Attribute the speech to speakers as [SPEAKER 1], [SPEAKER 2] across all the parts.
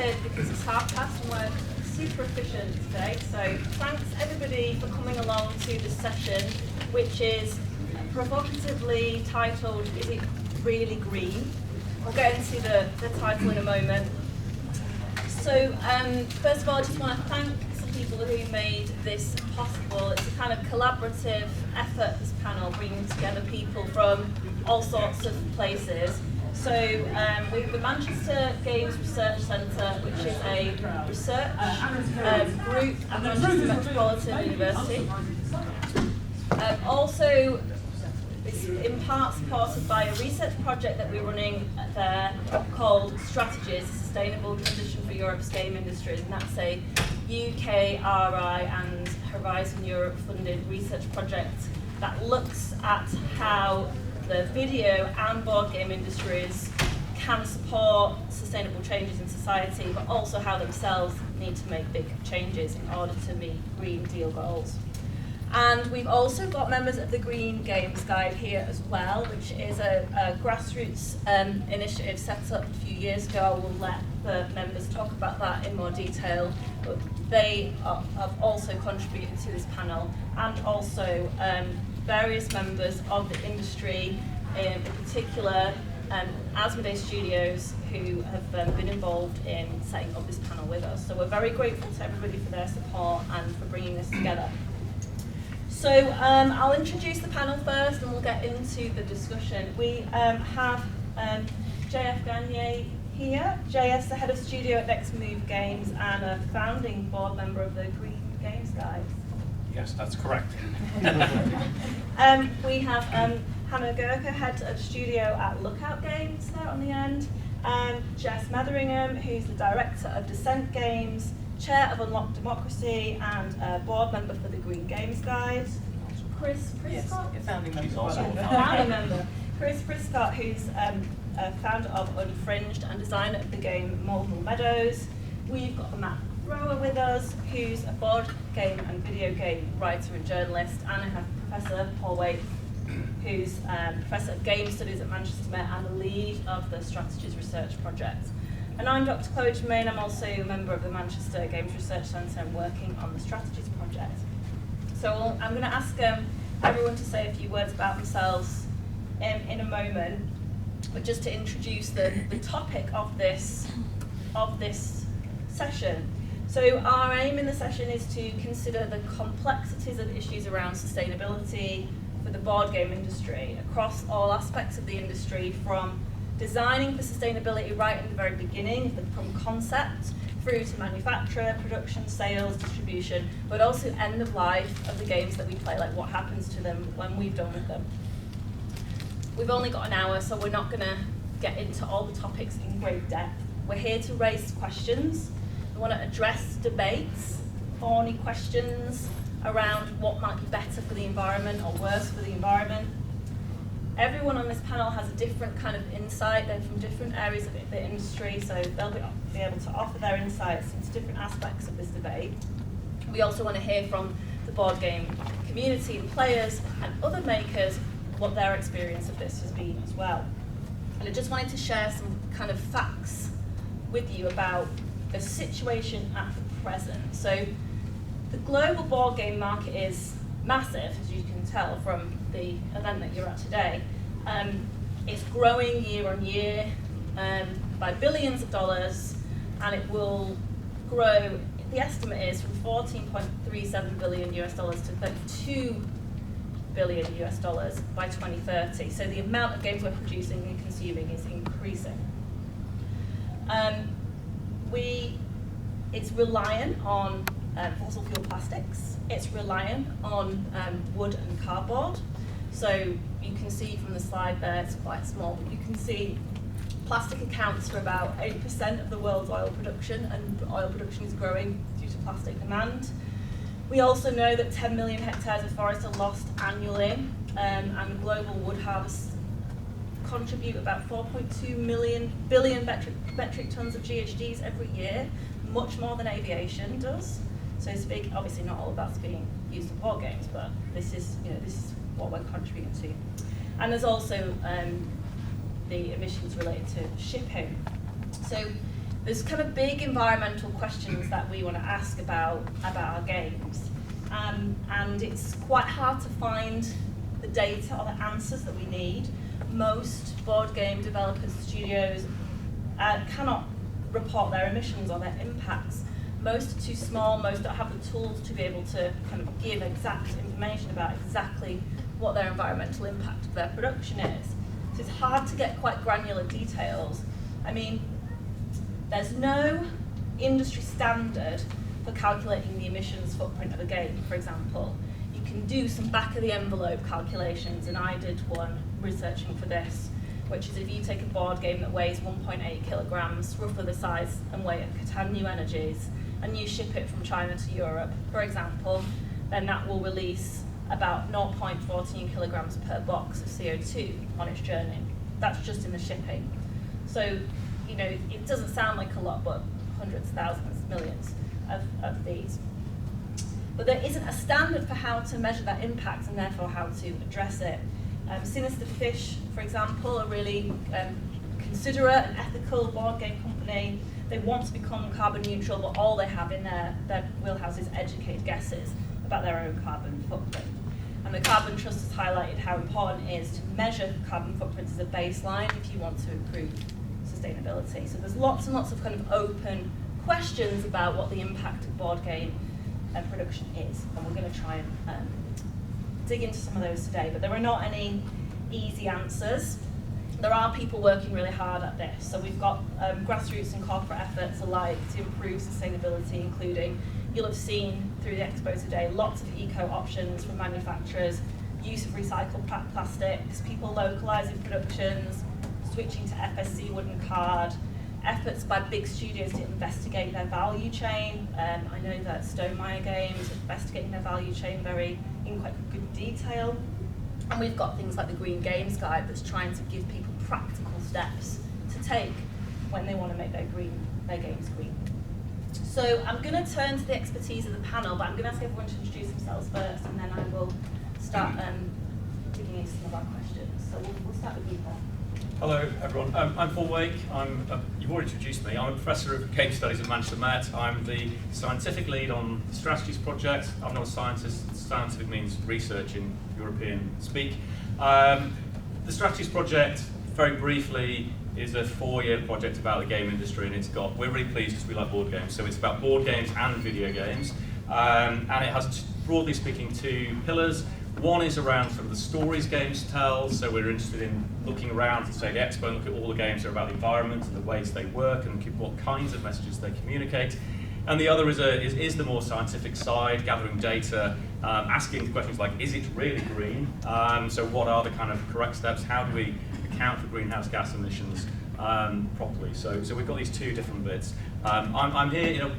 [SPEAKER 1] excited because it's half past and we're super efficient today. So thanks everybody for coming along to this session, which is provocatively titled, Is It Really Green? We'll get into the title in a moment. So first of all, I just want to thank some people who made this possible. It's a kind of collaborative effort, this panel, bringing together people from all sorts of places. So we have the Manchester Games Research Centre, which is a research group at Manchester Metropolitan University. Also, it's in part supported by a research project that we're running there called Strategies, a Sustainable Transition for Europe's Game Industries, and that's a UKGE and Horizon Europe funded research project that looks at how the video and board game industries can support sustainable changes in society, but also how themselves need to make big changes in order to meet Green Deal goals. And we've also got members of the Green Games Guide here as well, which is a grassroots initiative set up a few years ago. We'll let the members talk about that in more detail, but they have also contributed to this panel, and also various members of the industry, in particular Asmodee Studios, who have been involved in setting up this panel with us. So we're very grateful to everybody for their support and for bringing this together. So I'll introduce the panel first and we'll get into the discussion. We have JF Gagne here. JF's the head of studio at Next Move Games and a founding board member of the Green Games Guide.
[SPEAKER 2] Yes, that's correct.
[SPEAKER 1] We have Hannah Gurka, head of studio at Lookout Games there on the end. Jess Metheringham, who's the director of Descent Games, chair of Unlocked Democracy, and a board member for the Green Games Guide. Chris Prescott?
[SPEAKER 3] Yes, founding member.
[SPEAKER 2] She's also a
[SPEAKER 1] Founding member. Chris Prescott, who's a founder of Unfringed and designer of the game Multiple Meadows. We've got Matt Thrower with us, who's a board game and video game writer and journalist, and I have Professor Paul Waite, who's Professor of Game Studies at Manchester Met and the lead of the Strategies Research Project. And I'm Dr. Chloe Germain. I'm also a member of the Manchester Games Research Centre and working on the Strategies Project. So I'm going to ask everyone to say a few words about themselves in a moment, but just to introduce the topic of this session. So our aim in the session is to consider the complexities of issues around sustainability for the board game industry across all aspects of the industry, from designing for sustainability right in the very beginning, from concept through to manufacture, production, sales, distribution, but also end of life of the games that we play, like what happens to them when we've done with them. We've only got an hour, so we're not going to get into all the topics in great depth. We're here to raise questions. We want to address debates, thorny questions around what might be better for the environment or worse for the environment. Everyone on this panel has a different kind of insight. They're from different areas of the industry, so they'll be able to offer their insights into different aspects of this debate. We also want to hear from the board game community and players and other makers what their experience of this has been as well. And I just wanted to share some kind of facts with you about the situation at the present. So the global board game market is massive, as you can tell from the event that you're at today. It's growing year on year by billions of dollars, and it will grow, the estimate is, from $14.37 billion US dollars to $32 billion US dollars by 2030. So the amount of games we're producing and consuming is increasing. It's reliant on fossil fuel plastics. It's reliant on wood and cardboard. So you can see from the slide there, it's quite small, but you can see plastic accounts for about 8% of the world's oil production, and oil production is growing due to plastic demand. We also know that 10 million hectares of forest are lost annually, and global wood harvests contribute about 4.2 billion metric tons of GHGs every year, much more than aviation does. So to speak, obviously not all of that's being used in board games, but this is what we're contributing to. And there's also the emissions related to shipping. So there's kind of big environmental questions that we want to ask about our games. And it's quite hard to find the data or the answers that we need. Most board game developers, studios, cannot report their emissions or their impacts. Most are too small, most don't have the tools to be able to kind of give exact information about exactly what their environmental impact of their production is. So it's hard to get quite granular details. I mean, there's no industry standard for calculating the emissions footprint of a game, for example. You can do some back of the envelope calculations, and I did one researching for this, which is if you take a board game that weighs 1.8 kilograms, roughly the size and weight of Catan New Energies, and you ship it from China to Europe, for example, then that will release about 0.14 kilograms per box of CO2 on its journey. That's just in the shipping. So, you know, it doesn't sound like a lot, but hundreds, thousands, millions of these. But there isn't a standard for how to measure that impact and therefore how to address it. Sinister Fish, for example, a really considerate and ethical board game company. They want to become carbon neutral, but all they have in their wheelhouse is educated guesses about their own carbon footprint. And the Carbon Trust has highlighted how important it is to measure carbon footprints as a baseline if you want to improve sustainability. So there's lots and lots of kind of open questions about what the impact of board game production is, and we're going to try and dig into some of those today, but there are not any easy answers. There are people working really hard at this. So we've got grassroots and corporate efforts alike to improve sustainability, including, you'll have seen through the expo today, lots of eco options from manufacturers, use of recycled plastics, people localising productions, switching to FSC wooden card, efforts by big studios to investigate their value chain. I know that Stonemaier Games are investigating their value chain in quite good detail. And we've got things like the Green Games Guide that's trying to give people practical steps to take when they want to make their games green. So I'm going to turn to the expertise of the panel, but I'm going to ask everyone to introduce themselves first, and then I will start digging into some of our questions. So we'll start with you, Paul.
[SPEAKER 2] Hello, everyone. I'm Paul Wake. You've already introduced me. I'm a professor of game studies at Manchester Met. I'm the scientific lead on the Strategies project. I'm not a scientist. Scientific means research in European speak. The Strategies project, very briefly, is a 4-year project about the game industry, and we're really pleased because we like board games. So it's about board games and video games, and it has, broadly speaking, 2 pillars. One is around sort of the stories games tell, so we're interested in looking around to say the expo and look at all the games that are about the environment and the ways they work and what kinds of messages they communicate. And the other is the more scientific side, gathering data, asking questions like, is it really green? So what are the kind of correct steps? How do we account for greenhouse gas emissions properly? So we've got these 2 different bits. I'm here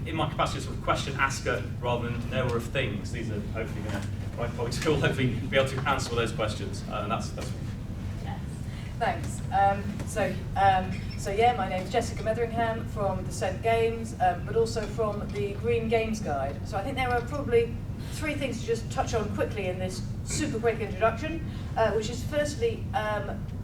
[SPEAKER 2] in my capacity as sort of question asker rather than knower of things. These are hopefully going to, my colleagues will hopefully be able to answer those questions, and that's me.
[SPEAKER 3] Yes. Thanks. So yeah, my name's Jessica Metheringham from the Cent Games, but also from the Green Games Guide. So I think there are probably 3 things to just touch on quickly in this super quick introduction, which is firstly,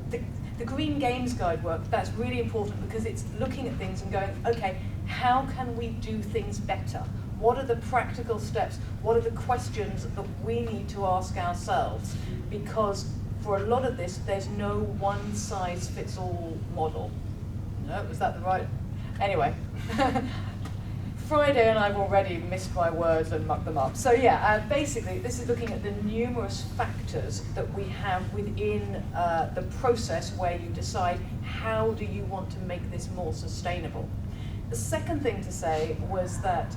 [SPEAKER 3] the Green Games Guide work. That's really important because it's looking at things and going, okay, how can we do things better? What are the practical steps? What are the questions that we need to ask ourselves? Because for a lot of this, there's no one-size-fits-all model. No, was that the right? Anyway, Friday and I've already missed my words and mucked them up. So yeah, basically this is looking at the numerous factors that we have within the process where you decide how do you want to make this more sustainable. The second thing to say was that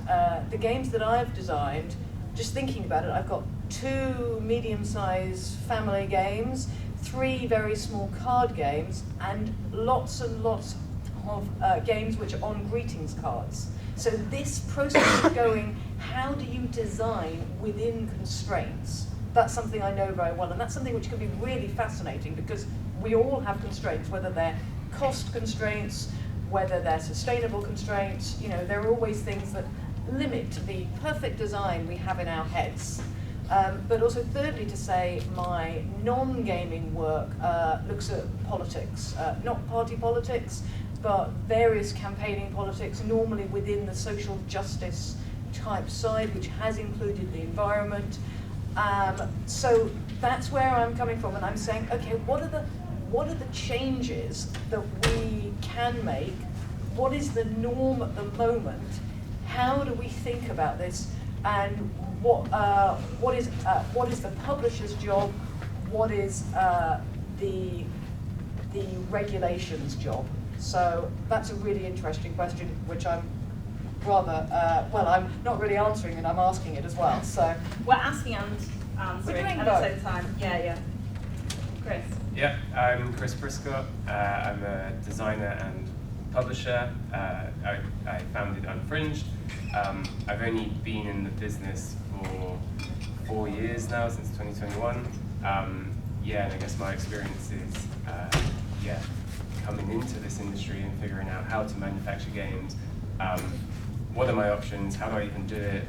[SPEAKER 3] the games that I've designed, just thinking about it, I've got 2 medium-sized family games, 3 very small card games, and lots of games which are on greetings cards. So this process of going, how do you design within constraints? That's something I know very well, and that's something which can be really fascinating because we all have constraints, whether they're cost constraints, whether they're sustainable constraints. There are always things that limit the perfect design we have in our heads. But also thirdly to say, my non-gaming work looks at politics, not party politics, but various campaigning politics, normally within the social justice type side, which has included the environment. So that's where I'm coming from, and I'm saying, okay, what are the changes that we can make? What is the norm at the moment? How do we think about this? And what is the publisher's job? What is the regulations job? So that's a really interesting question, which I'm rather, well, I'm not really answering it, I'm asking it as well. So
[SPEAKER 1] we're asking and answering at the same time. Yeah. Chris.
[SPEAKER 4] Yeah, I'm Chris Prescott. I'm a designer and publisher. I founded Unfringed. I've only been in the business for 4 years now, since 2021. Yeah, and I guess my experience is, coming into this industry and figuring out how to manufacture games. What are my options? How do I even do it?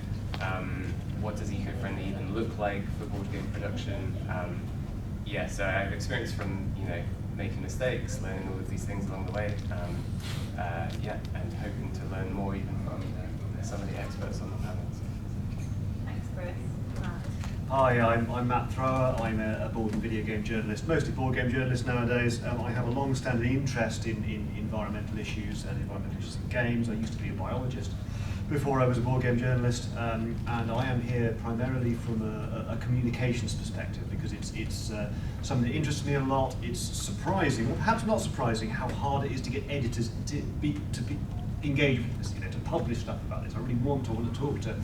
[SPEAKER 4] What does eco-friendly even look like for board game production? So I have experience from making mistakes, learning all of these things along the way. And hoping to learn more even from some of the experts on the panels.
[SPEAKER 1] Thanks, Chris. Matt.
[SPEAKER 5] Hi, I'm Matt Thrower. I'm a board and video game journalist, mostly board game journalist nowadays. I have a long-standing interest in environmental issues and environmental issues in games. I used to be a biologist before I was a board game journalist, and I am here primarily from a communications perspective, because it's something that interests me a lot. It's surprising, or perhaps not surprising, how hard it is to get editors to be engaged with this, to publish stuff about this. I really want to talk to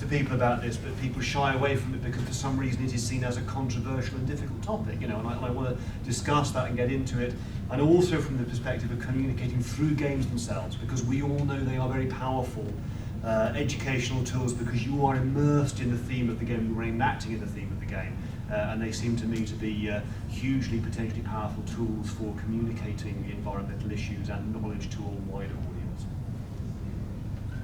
[SPEAKER 5] people about this, but people shy away from it because for some reason it is seen as a controversial and difficult topic, and I want to discuss that and get into it, and also from the perspective of communicating through games themselves, because we all know they are very powerful educational tools, because you are immersed in the theme of the game, you are enacting in the theme of the game, and they seem to me to be hugely potentially powerful tools for communicating environmental issues and knowledge to a wider audience.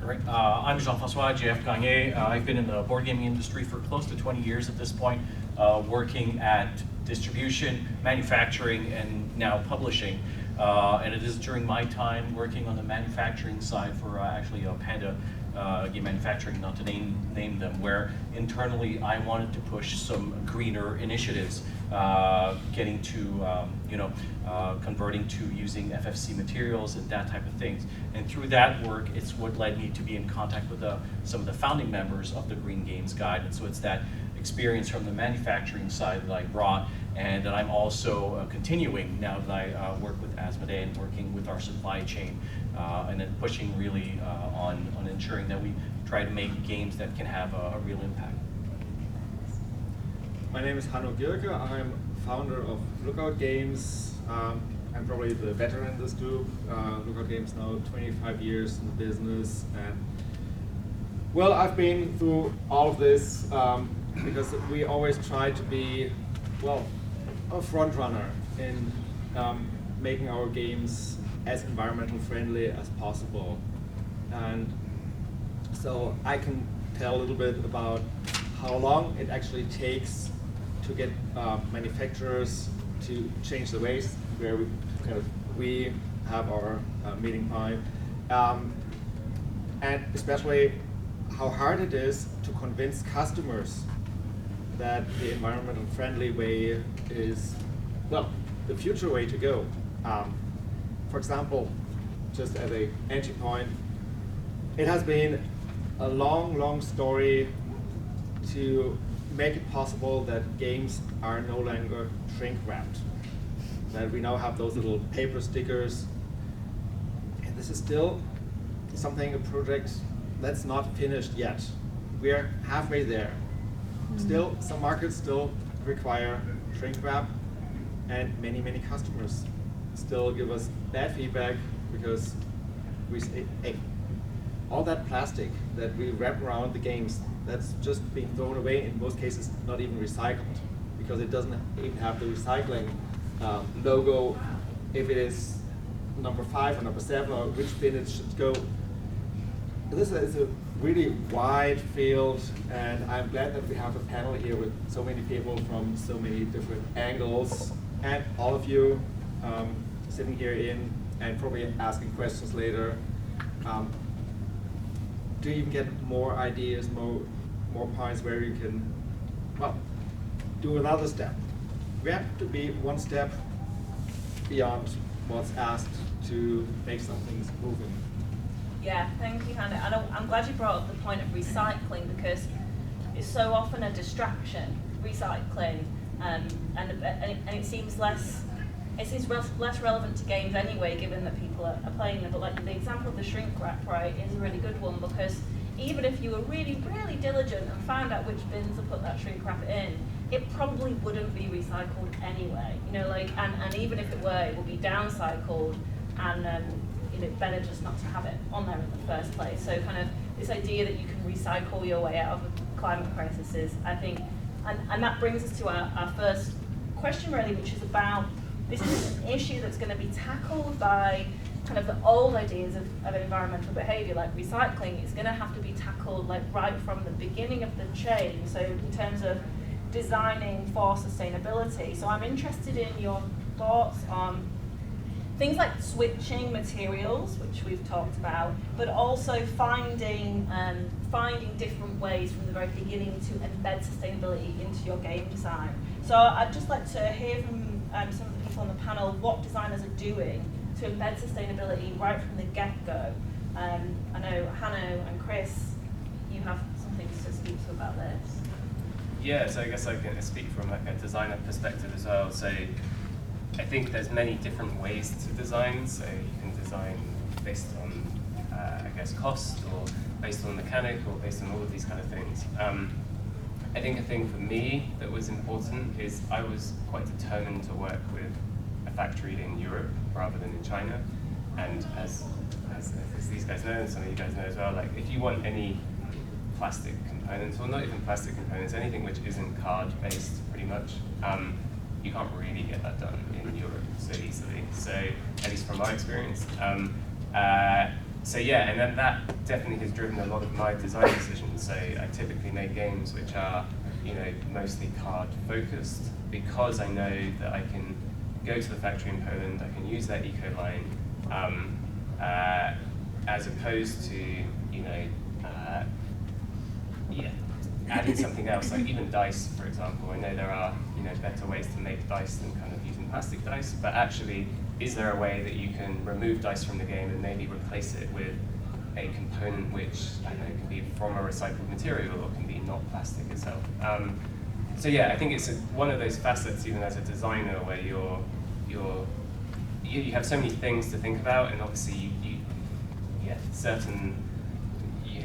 [SPEAKER 6] Right. I'm Jean-François J.F. Gagne. I've been in the board gaming industry for close to 20 years at this point, working at distribution, manufacturing, and now publishing. And it is during my time working on the manufacturing side for actually Panda Game Manufacturing, not to name them, where internally I wanted to push some greener initiatives, getting to converting to using FFC materials and that type of things. And through that work, it's what led me to be in contact with some of the founding members of the Green Games Guide. And so it's that experience from the manufacturing side that I brought, and that I'm also continuing now that I work with Asmodee and working with our supply chain, and then pushing really on ensuring that we try to make games that can have a real impact.
[SPEAKER 7] My name is Hanno Gierke. I'm founder of Lookout Games. I'm probably the veteran in this group. Lookout Games now 25 years in the business, and well, I've been through all of this because we always try to be, well, a front runner in making our games as environmental friendly as possible. And so I can tell a little bit about how long it actually takes to get manufacturers to change the ways where we have our meeting point, and especially how hard it is to convince customers that the environmental friendly way is, well, the future way to go. For example, just as an entry point, it has been a long story to make it possible that games are no longer shrink wrapped, that we now have those little paper stickers, and this is still a project that's not finished yet. We're halfway there. Still, some markets still require shrink wrap, and many customers still give us bad feedback because we say, hey, all that plastic that we wrap around the games, that's just being thrown away, in most cases not even recycled, because it doesn't even have the recycling logo, if it is number 5 or number 7 or which bin it should go. This is a really wide field, and I'm glad that we have a panel here with so many people from so many different angles, and all of you sitting here in and probably asking questions later. Do you even get more ideas, more points where you can, well, do another step? We have to be one step beyond what's asked to make some things moving.
[SPEAKER 1] Yeah, thank you, Hannah. And I'm glad you brought up the point of recycling, because it's so often a distraction, recycling, and it seems less relevant to games anyway, given that people are playing them. But like the example of the shrink wrap, right, is a really good one, because even if you were really, really diligent and found out which bins to put that shrink wrap in, it probably wouldn't be recycled anyway. You know, like, and even if it were, it would be downcycled, and you know, better just not to have it on there in the first place. So kind of this idea that you can recycle your way out of a climate crisis is, I think, and that brings us to our first question really, which is about, this is an issue that's going to be tackled by kind of the old ideas of environmental behaviour, like recycling. It's going to have to be tackled like right from the beginning of the chain, so in terms of designing for sustainability. So I'm interested in your thoughts on things like switching materials, which we've talked about, but also finding different ways from the very beginning to embed sustainability into your game design. So I'd just like to hear from some of the people on the panel what designers are doing to embed sustainability right from the get-go. I know Hanno and Chris, you have some things to speak to about this.
[SPEAKER 4] Yeah, so I guess I can speak from like a designer perspective as well. So I think there's many different ways to design. So you can design based on, I guess, cost, or based on mechanic, or based on all of these kind of things. I think a thing for me that was important is I was quite determined to work with a factory in Europe rather than in China. And as these guys know, and some of you guys know as well, like if you want any plastic components, or not even plastic components, anything which isn't card-based pretty much, you can't really get that done in Europe so easily. So at least from my experience. So yeah, and then that definitely has driven a lot of my design decisions. So I typically make games which are, you know, mostly card focused, because I know that I can go to the factory in Poland, I can use their eco line, as opposed to, you know, adding something else, like even dice, for example. I know there are, you know, better ways to make dice than kind of using plastic dice, but actually, is there a way that you can remove dice from the game and maybe replace it with a component which, I don't know, can be from a recycled material or can be not plastic itself? So yeah, I think it's one of those facets, even as a designer, where you have so many things to think about, and obviously you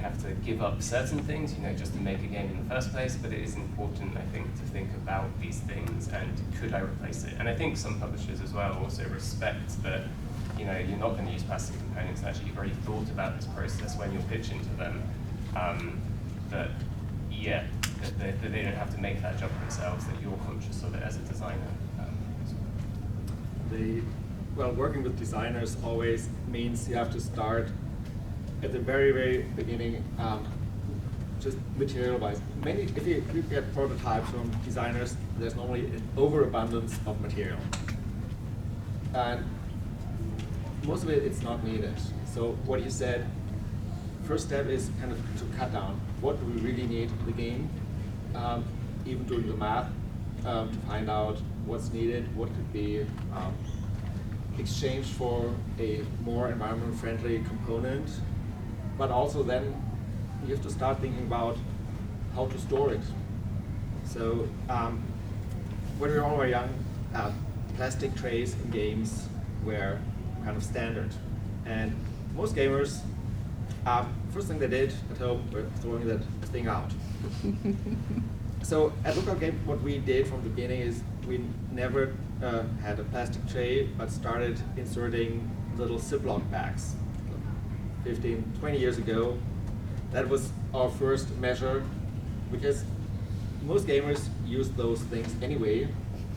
[SPEAKER 4] have to give up certain things, you know, just to make a game in the first place, but it is important, I think, to think about these things and could I replace it? And I think some publishers as well also respect that, you know, you're not going to use plastic components, and actually you've already thought about this process when you're pitching to them, that they don't have to make that jump themselves, that you're conscious of it as a designer.
[SPEAKER 7] Working with designers always means you have to start at the very, very beginning, just material-wise. If you get prototypes from designers, there's normally an overabundance of material. And most of it's not needed. So what you said, first step is kind of to cut down. What do we really need in the game? Even doing the math to find out what's needed, what could be exchanged for a more environmentally friendly component. But also then you have to start thinking about how to store it. So when we all were young, plastic trays in games were kind of standard. And most gamers, first thing they did at home were throwing that thing out. So at Lookout Game, what we did from the beginning is we never had a plastic tray, but started inserting little Ziploc bags. 15, 20 years ago, that was our first measure, because most gamers use those things anyway,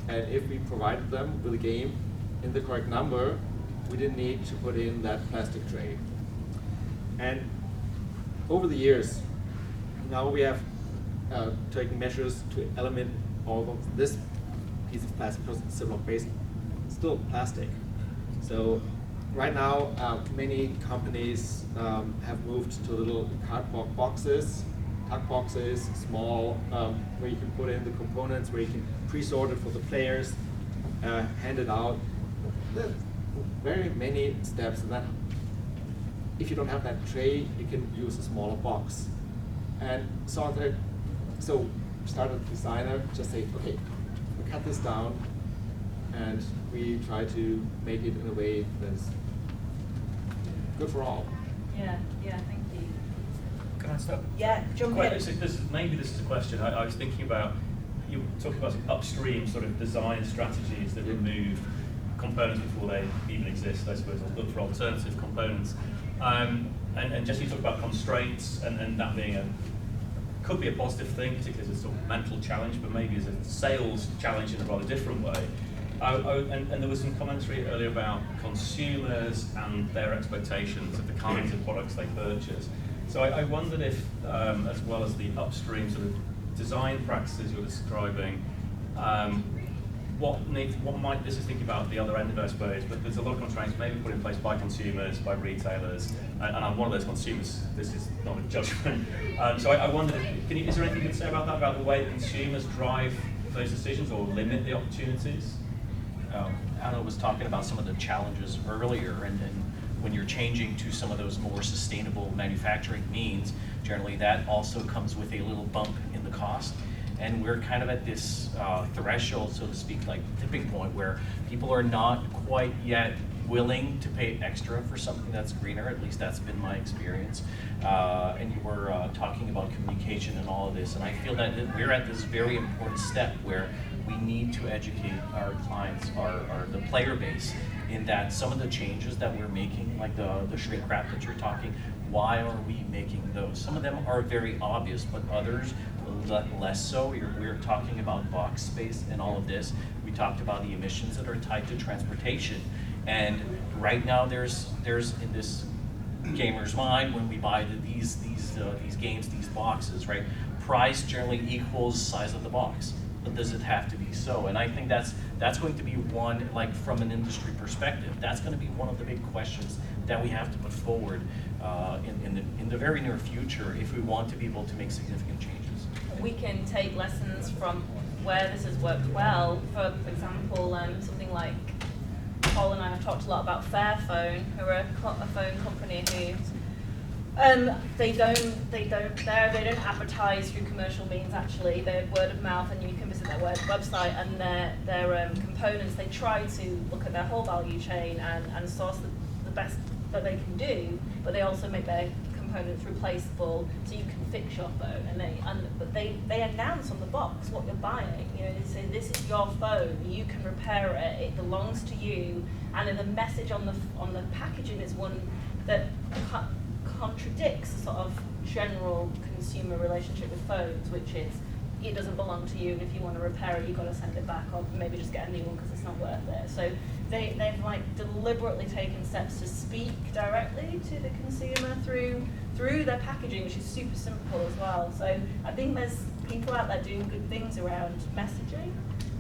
[SPEAKER 7] and if we provided them with a game in the correct number, we didn't need to put in that plastic tray. And over the years, now we have taken measures to eliminate all of this piece of plastic, because it's Ziploc based, still plastic. So right now, many companies have moved to little cardboard boxes, tuck boxes, small, where you can put in the components, where you can pre-sort it for the players, hand it out. There's very many steps, and then if you don't have that tray, you can use a smaller box. And so started designer, just say, okay, we cut this down, and we try to make it in a way that's good for all.
[SPEAKER 1] Yeah, thank you.
[SPEAKER 2] Can I stop?
[SPEAKER 1] Yeah, jump
[SPEAKER 2] Quite,
[SPEAKER 1] in.
[SPEAKER 2] maybe this is a question. I was thinking about, you were talking about upstream sort of design strategies that remove components before they even exist, I suppose, or look for alternative components. And just you talk about constraints and that being could be a positive thing, particularly as a sort of mental challenge, but maybe as a sales challenge in a rather different way. And there was some commentary earlier about consumers and their expectations of the kinds of products they purchase. So I wondered if, as well as the upstream sort of design practices you're describing, what might, this is thinking about the other end of it, I suppose, but there's a lot of constraints maybe put in place by consumers, by retailers, and I'm one of those consumers, this is not a judgment. So I wondered, is there anything you can say about that, about the way that consumers drive those decisions or limit the opportunities?
[SPEAKER 6] Anna was talking about some of the challenges earlier, and when you're changing to some of those more sustainable manufacturing means, generally that also comes with a little bump in the cost. And we're kind of at this threshold, so to speak, like tipping point, where people are not quite yet willing to pay extra for something that's greener. At least that's been my experience. And you were talking about communication and all of this, and I feel that we're at this very important step where we need to educate our clients, the player base, in that some of the changes that we're making, like the shrink wrap that you're talking, why are we making those? Some of them are very obvious, but others less so. We're talking about box space and all of this. We talked about the emissions that are tied to transportation. And right now there's in this gamer's mind, when we buy these games, these boxes, right? Price generally equals size of the box. But does it have to be so? And I think that's going to be one, like from an industry perspective, that's going to be one of the big questions that we have to put forward in the very near future if we want to be able to make significant changes.
[SPEAKER 1] We can take lessons from where this has worked well. For example, something like Paul and I have talked a lot about Fairphone, who are a phone company who they don't advertise through commercial means. Actually, they're word of mouth, and you can visit their website and their components. They try to look at their whole value chain and source the best that they can do, but they also make their components replaceable, so you can fix your phone. But they announce on the box what you're buying. You know, they say this is your phone. You can repair it. It belongs to you. And then the message on the packaging is one that contradicts the sort of general consumer relationship with phones, which is it doesn't belong to you, and if you want to repair it, you've got to send it back, or maybe just get a new one because it's not worth it. So they've like deliberately taken steps to speak directly to the consumer through their packaging, which is super simple as well. So I think there's people out there doing good things around messaging,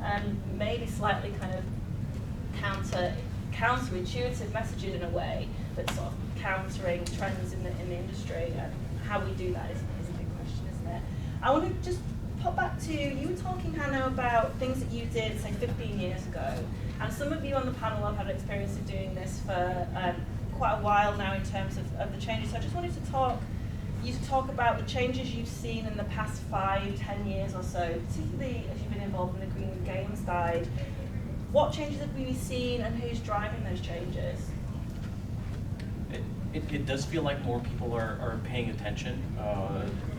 [SPEAKER 1] and maybe slightly kind of counterintuitive messages in a way, but sort of countering trends in the industry, and how we do that is a big question, isn't it? I want to just pop back to, you were talking, Hannah, about things that you did, say, 15 years ago, and some of you on the panel have had experience of doing this for quite a while now in terms of the changes. So I just wanted to talk about the changes you've seen in the past 5-10 years or so, particularly if you've been involved in the green games side. What changes have we seen, and who's driving those changes?
[SPEAKER 6] It does feel like more people are paying attention.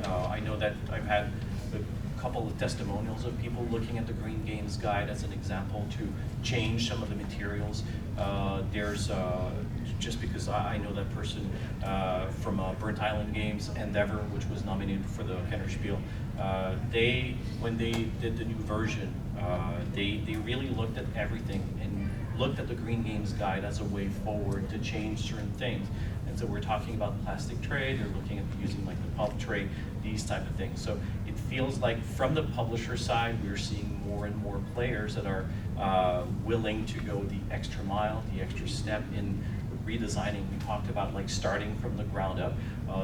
[SPEAKER 6] I know that I've had a couple of testimonials of people looking at the Green Games Guide as an example to change some of the materials. There's just because I know that person from Burnt Island Games, Endeavor, which was nominated for the Kennerspiel. When they did the new version, they really looked at everything and looked at the Green Games Guide as a way forward to change certain things. And so we're talking about plastic tray, they're looking at using like the pulp tray, these type of things. So it feels like from the publisher side, we're seeing more and more players that are willing to go the extra mile, the extra step in redesigning. We talked about like starting from the ground up.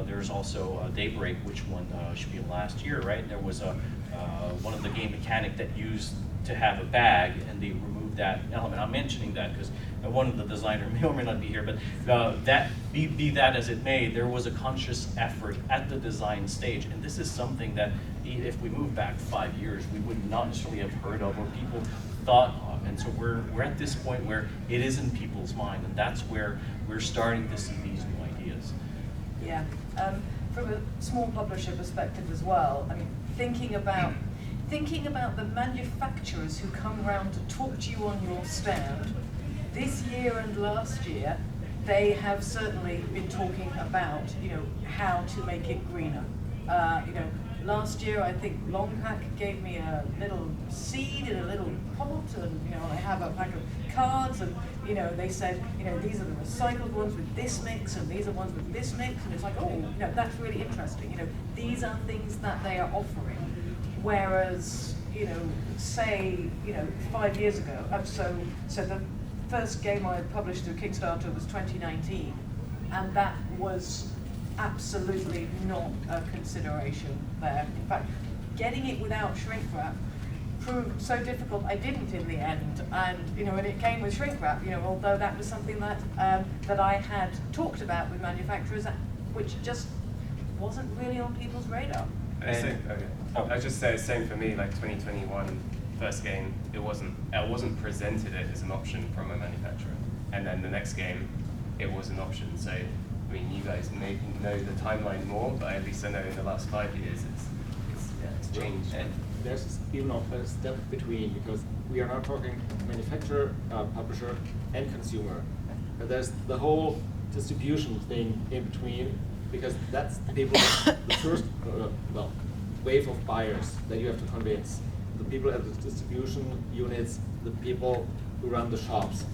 [SPEAKER 6] There's also Daybreak, which one should be last year, right? There was one of the game mechanic that used to have a bag, and they removed that element. I'm mentioning that because one of the designer may or may not be here, but be that as it may, there was a conscious effort at the design stage, and this is something that if we move back 5 years, we would not necessarily have heard of or people thought of, and so we're at this point where it is in people's mind, and that's where we're starting to see these new ideas.
[SPEAKER 3] Yeah, from a small publisher perspective as well, I mean, thinking about the manufacturers who come around to talk to you on your stand, this year and last year, they have certainly been talking about, you know, how to make it greener. You know, last year I think Longpack gave me a little seed in a little pot, and you know, I have a pack of cards, and you know, they said, you know, these are the recycled ones with this mix, and these are ones with this mix, and it's like, oh, you know, that's really interesting. You know, these are things that they are offering. Whereas, you know, say, you know, 5 years ago, so the first game I published through Kickstarter was 2019, and that was absolutely not a consideration there. In fact, getting it without shrink wrap proved so difficult I didn't in the end, and you know, when it came with shrink wrap, you know, although that was something that that I had talked about with manufacturers, which just wasn't really on people's radar.
[SPEAKER 4] Okay. I'll just say same for me. Like 2021 first game, I wasn't presented it as an option from a manufacturer, and then the next game, it was an option. So I mean, you guys maybe know the timeline more, but at least I know in the last 5 years it's changed.
[SPEAKER 7] And there's even a step between, because we are not talking manufacturer, publisher, and consumer. But there's the whole distribution thing in between, because that's the first wave of buyers that you have to convince. The people at the distribution units, the people who run the shops,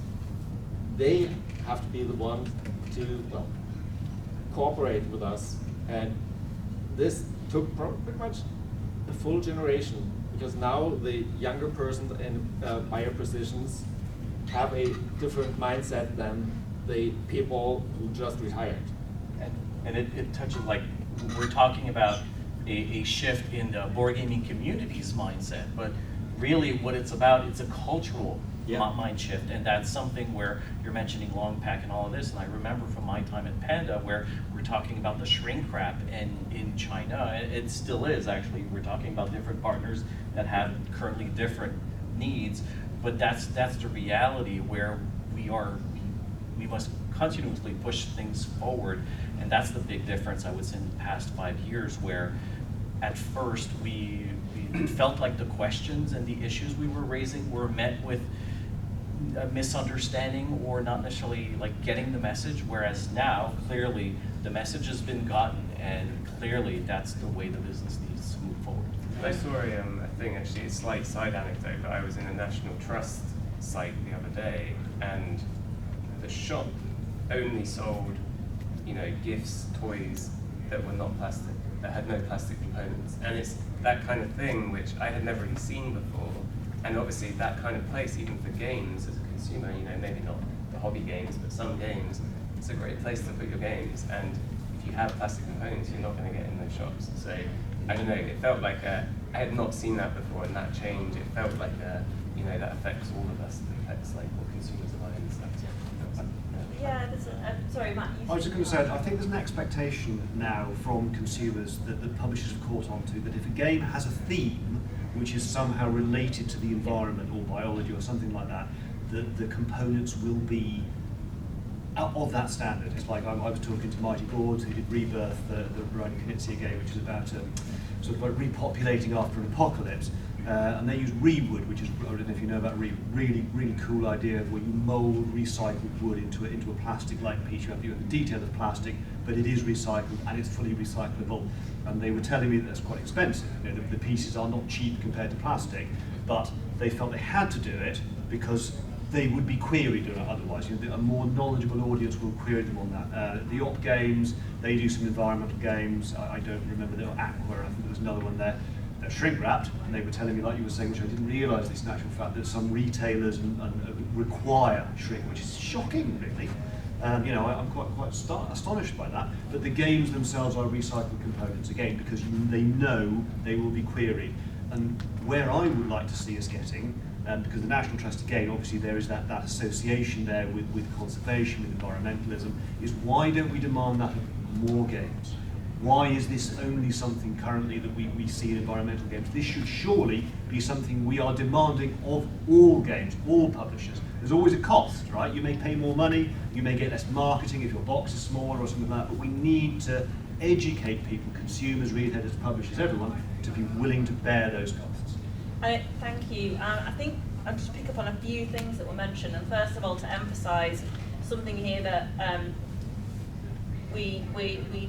[SPEAKER 7] they have to be the ones to cooperate with us, and this took pretty much a full generation, because now the younger persons in buyer positions have a different mindset than the people who just retired.
[SPEAKER 6] And it touches, like, we're talking about a shift in the board gaming community's mindset, but really what it's about, it's a cultural mind shift, and that's something where you're mentioning Longpack and all of this, and I remember from my time at Panda where we're talking about the shrink wrap in China, and it still is actually, we're talking about different partners that have currently different needs, but that's the reality where we must continuously push things forward, and that's the big difference I would say in the past 5 years, where at first we felt like the questions and the issues we were raising were met with a misunderstanding or not necessarily like getting the message, whereas now clearly the message has been gotten, and clearly that's the way the business needs to move forward.
[SPEAKER 4] I saw a thing, actually, a slight side anecdote, but I was in a National Trust site the other day, and the shop only sold, you know, gifts, toys that were not plastic, that had no plastic components. And it's that kind of thing which I had never really seen before. And obviously that kind of place, even for games as a consumer, you know, maybe not the hobby games, but some games, it's a great place to put your games. And if you have plastic components, you're not going to get in those shops. So I don't know, it felt like I had not seen that before, and that change, it felt like, you know, that affects all of us. It affects like what consumers are buying and stuff.
[SPEAKER 1] Yeah, sorry, Matt.
[SPEAKER 5] I was just going to say, I think there's an expectation now from consumers that the publishers have caught on to, that if a game has a theme which is somehow related to the environment or biology or something like that, that the components will be of that standard. It's like I was talking to Mighty Boards, who did Rebirth, the Ryan Knizia game, which is about sort of like repopulating after an apocalypse. And they use rewood, which is, I don't know if you know about rewood, really cool idea of where you mold recycled wood into a plastic-like piece. You have the detail of plastic, but it is recycled and it's fully recyclable. And they were telling me that that's quite expensive. You know, the pieces are not cheap compared to plastic, but they felt they had to do it because they would be queried otherwise. You know, a more knowledgeable audience will query them on that. The Op Games, they do some environmental games. I don't remember, they were Aqua, I think there was another one there. They're shrink wrapped, and they were telling me, like you were saying, which I didn't realise this in actual fact, that some retailers require shrink, which is shocking, really. I'm quite astonished by that. But the games themselves are recycled components again, because they know they will be queried. And where I would like to see us getting, because the National Trust, again, obviously there is that association there with conservation, with environmentalism, is why don't we demand that of more games? Why is this only something currently that we see in environmental games? This should surely be something we are demanding of all games, all publishers. There's always a cost, right? You may pay more money, you may get less marketing if your box is smaller or something like that, but we need to educate people, consumers, retailers, publishers, everyone, to be willing to bear those costs.
[SPEAKER 1] Thank you. I think I'll just pick up on a few things that were mentioned, and first of all, to emphasise something here that we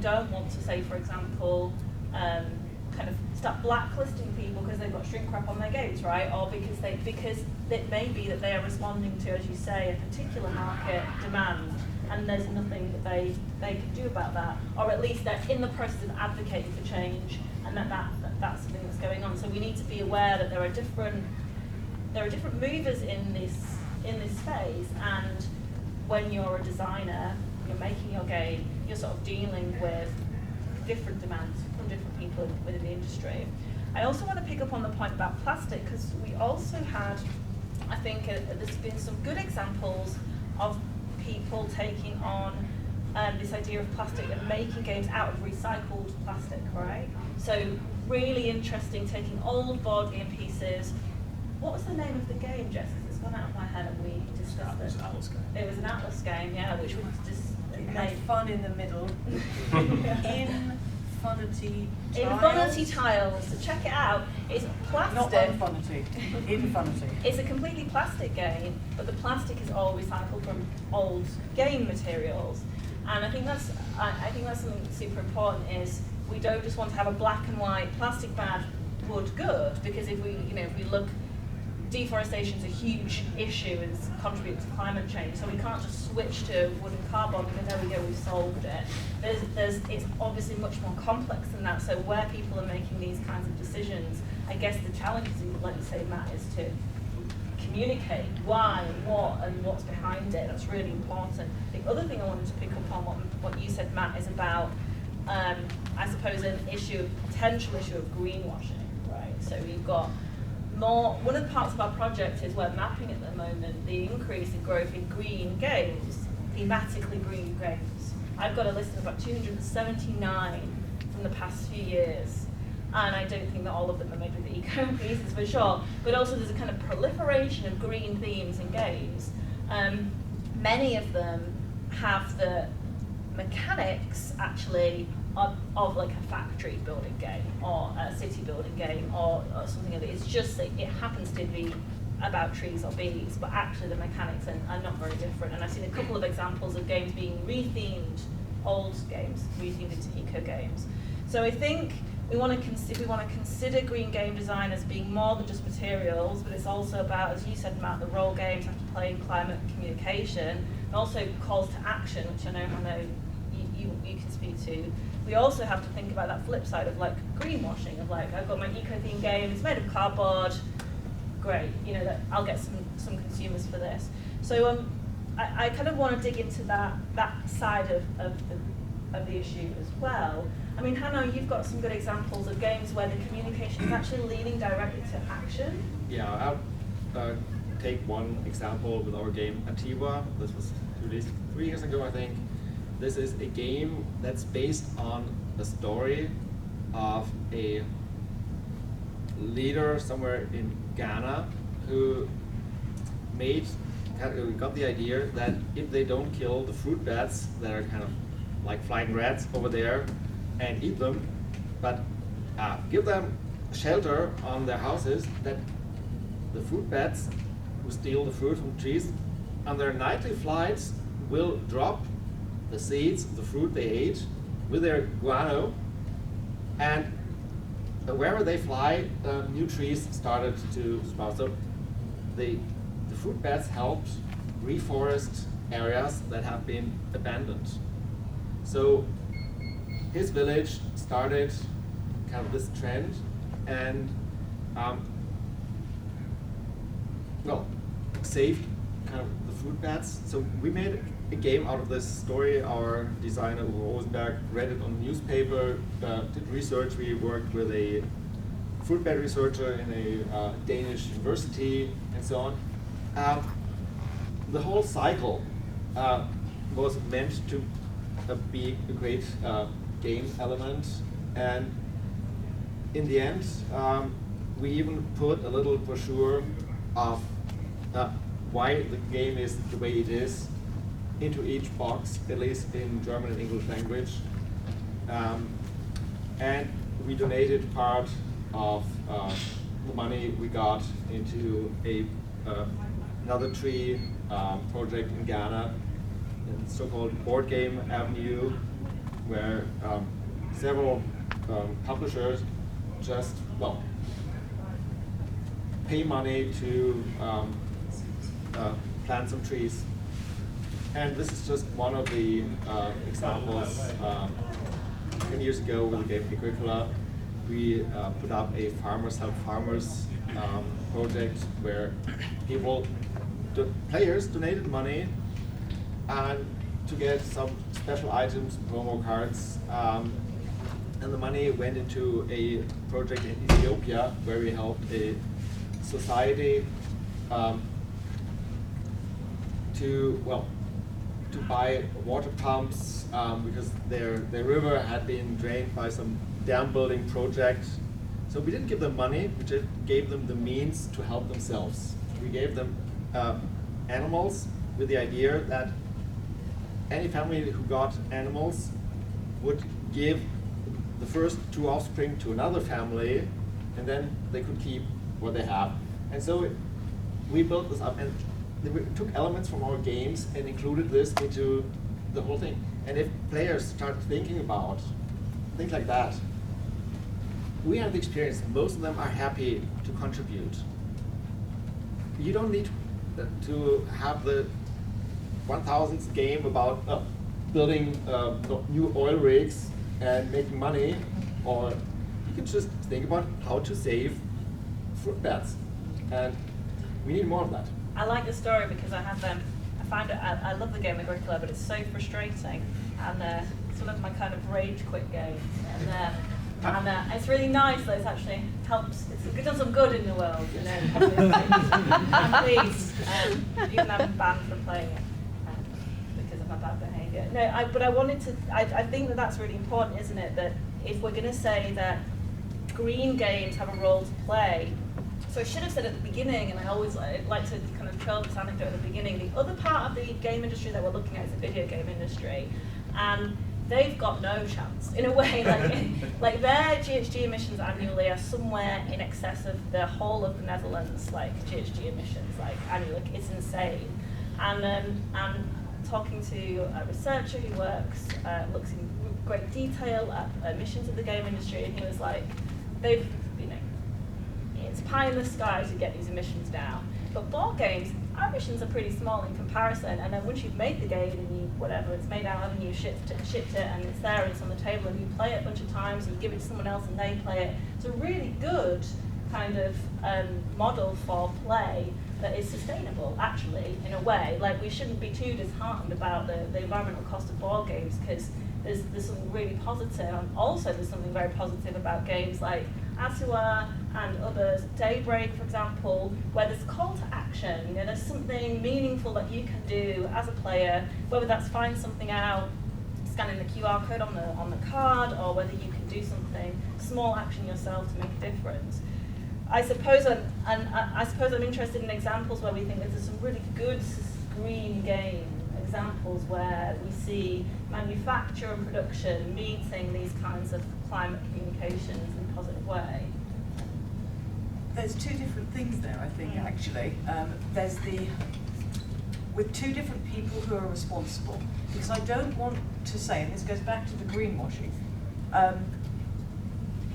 [SPEAKER 1] don't want to say, for example, kind of start blacklisting people because they've got shrink wrap on their games, right? Or because it may be that they are responding to, as you say, a particular market demand, and there's nothing that they can do about that, or at least they're in the process of advocating for change, and that's something that's going on. So we need to be aware that there are different movers in this space, and when you're a designer, you're making your game, you're sort of dealing with different demands from different people within the industry. I also want to pick up on the point about plastic, because we also had, I think there's been some good examples of people taking on this idea of plastic and making games out of recycled plastic, right? So really interesting, taking old board game pieces. What was the name of the game, Jess? 'Cause it's gone out of my head and we discussed it.
[SPEAKER 2] It was an Atlas game.
[SPEAKER 1] It was an Atlas game, yeah, which was just
[SPEAKER 3] Had fun in the middle. Infinity
[SPEAKER 1] tiles. So check it out. It's plastic.
[SPEAKER 3] Not infinity. Infinity.
[SPEAKER 1] It's a completely plastic game, but the plastic is all recycled from old game materials. And I think that's something that's super important. Is we don't just want to have a black and white plastic bad, wood good, because if we look, deforestation is a huge issue and contributes to climate change. So we can't just switch to wood and cardboard because there we go, we've solved it. It's obviously much more complex than that. So where people are making these kinds of decisions, I guess the challenge, like you say, Matt, is to communicate why and what's behind it. That's really important. The other thing I wanted to pick up on what you said, Matt, is about I suppose a potential issue of greenwashing, right? So we've got one of the parts of our project is we're mapping at the moment the increase in growth in green games, thematically green games. I've got a list of about 279 from the past few years, and I don't think that all of them are made with eco pieces for sure, but also there's a kind of proliferation of green themes in games. Many of them have the mechanics actually of like a factory building game or a city building game or something of it. It's just that it happens to be about trees or bees, but actually the mechanics are not very different. And I've seen a couple of examples of games being rethemed, old games rethemed into eco games. So I think we want to consider green game design as being more than just materials, but it's also about, as you said, Matt, the role games have to play in climate communication, and also calls to action, which I know you can speak to. We also have to think about that flip side of like greenwashing, of like, I've got my eco-themed game, it's made of cardboard, great, that I'll get some consumers for this. So I kind of want to dig into that side of the issue as well. I mean, Hannah, you've got some good examples of games where the communication is actually leading directly to action.
[SPEAKER 7] Yeah, I'll take one example with our game Atiwa. This was released 3 years ago, I think. This is a game that's based on the story of a leader somewhere in Ghana who got the idea that if they don't kill the fruit bats that are kind of like flying rats over there and eat them, but give them shelter on their houses, that the fruit bats who steal the fruit from trees on their nightly flights will drop the seeds of the fruit they ate with their guano, and wherever they fly, new trees started to sprout. So the fruit bats helped reforest areas that have been abandoned. So his village started kind of this trend, and saved kind of the fruit bats. So we made a game out of this story. Our designer, Uwe Rosenberg, read it on the newspaper, did research. We worked with a fruit bat researcher in a Danish university, and so on. The whole cycle was meant to be a great game element, and in the end, we even put a little brochure of why the game is the way it is into each box, at least in German and English language. And we donated part of the money we got into another tree project in Ghana, the so-called Board Game Avenue, where several publishers just, well, pay money to plant some trees. And this is just one of the examples. 10 years ago with the game Agricola, we put up a Farmers Help Farmers project where players donated money and to get some special items, promo cards, and the money went into a project in Ethiopia where we helped a society to buy water pumps because their river had been drained by some dam building project. So we didn't give them money, we just gave them the means to help themselves. We gave them animals with the idea that any family who got animals would give the first 2 offspring to another family, and then they could keep what they have. And so we built this up, and we took elements from our games and included this into the whole thing. And if players start thinking about things like that, we have the experience. Most of them are happy to contribute. You don't need to have the 1000th game about building new oil rigs and making money, or you can just think about how to save fruit bats. And we need more of that.
[SPEAKER 1] I like the story because I love the game Agricola, but it's so frustrating, and it's one of my kind of rage quit games. And it's really nice that it's actually helps. It's done some good in the world, you know. I'm pleased, even I'm banned from playing it because of my bad behaviour. No, but I wanted to. I think that that's really important, isn't it? That if we're going to say that green games have a role to play. So I should have said at the beginning, and I always like to kind of trail this anecdote at the beginning, the other part of the game industry that we're looking at is the video game industry. And they've got no chance, in a way. Like their GHG emissions annually are somewhere in excess of the whole of the Netherlands, like GHG emissions, like annually. It's insane. And talking to a researcher who looks in great detail at emissions of the game industry, and he was like, it's pie in the sky to get these emissions down. But board games, our emissions are pretty small in comparison. And then once you've made the game and it's made out and you shipped it and it's there and it's on the table and you play it a bunch of times and you give it to someone else and they play it. It's a really good kind of model for play that is sustainable, actually, in a way. Like, we shouldn't be too disheartened about the environmental cost of board games, because there's something really positive, and also there's something very positive about games like Asua and others, Daybreak, for example, where there's a call to action. You know, there's something meaningful that you can do as a player, whether that's find something out, scanning the QR code on the card, or whether you can do something, small action yourself to make a difference. I suppose I'm interested in examples where we think that there's some really good green game examples where we see manufacture and production meeting these kinds of climate communications in a positive way.
[SPEAKER 8] There's two different things there, I think, actually. There's with two different people who are responsible, because I don't want to say, and this goes back to the greenwashing,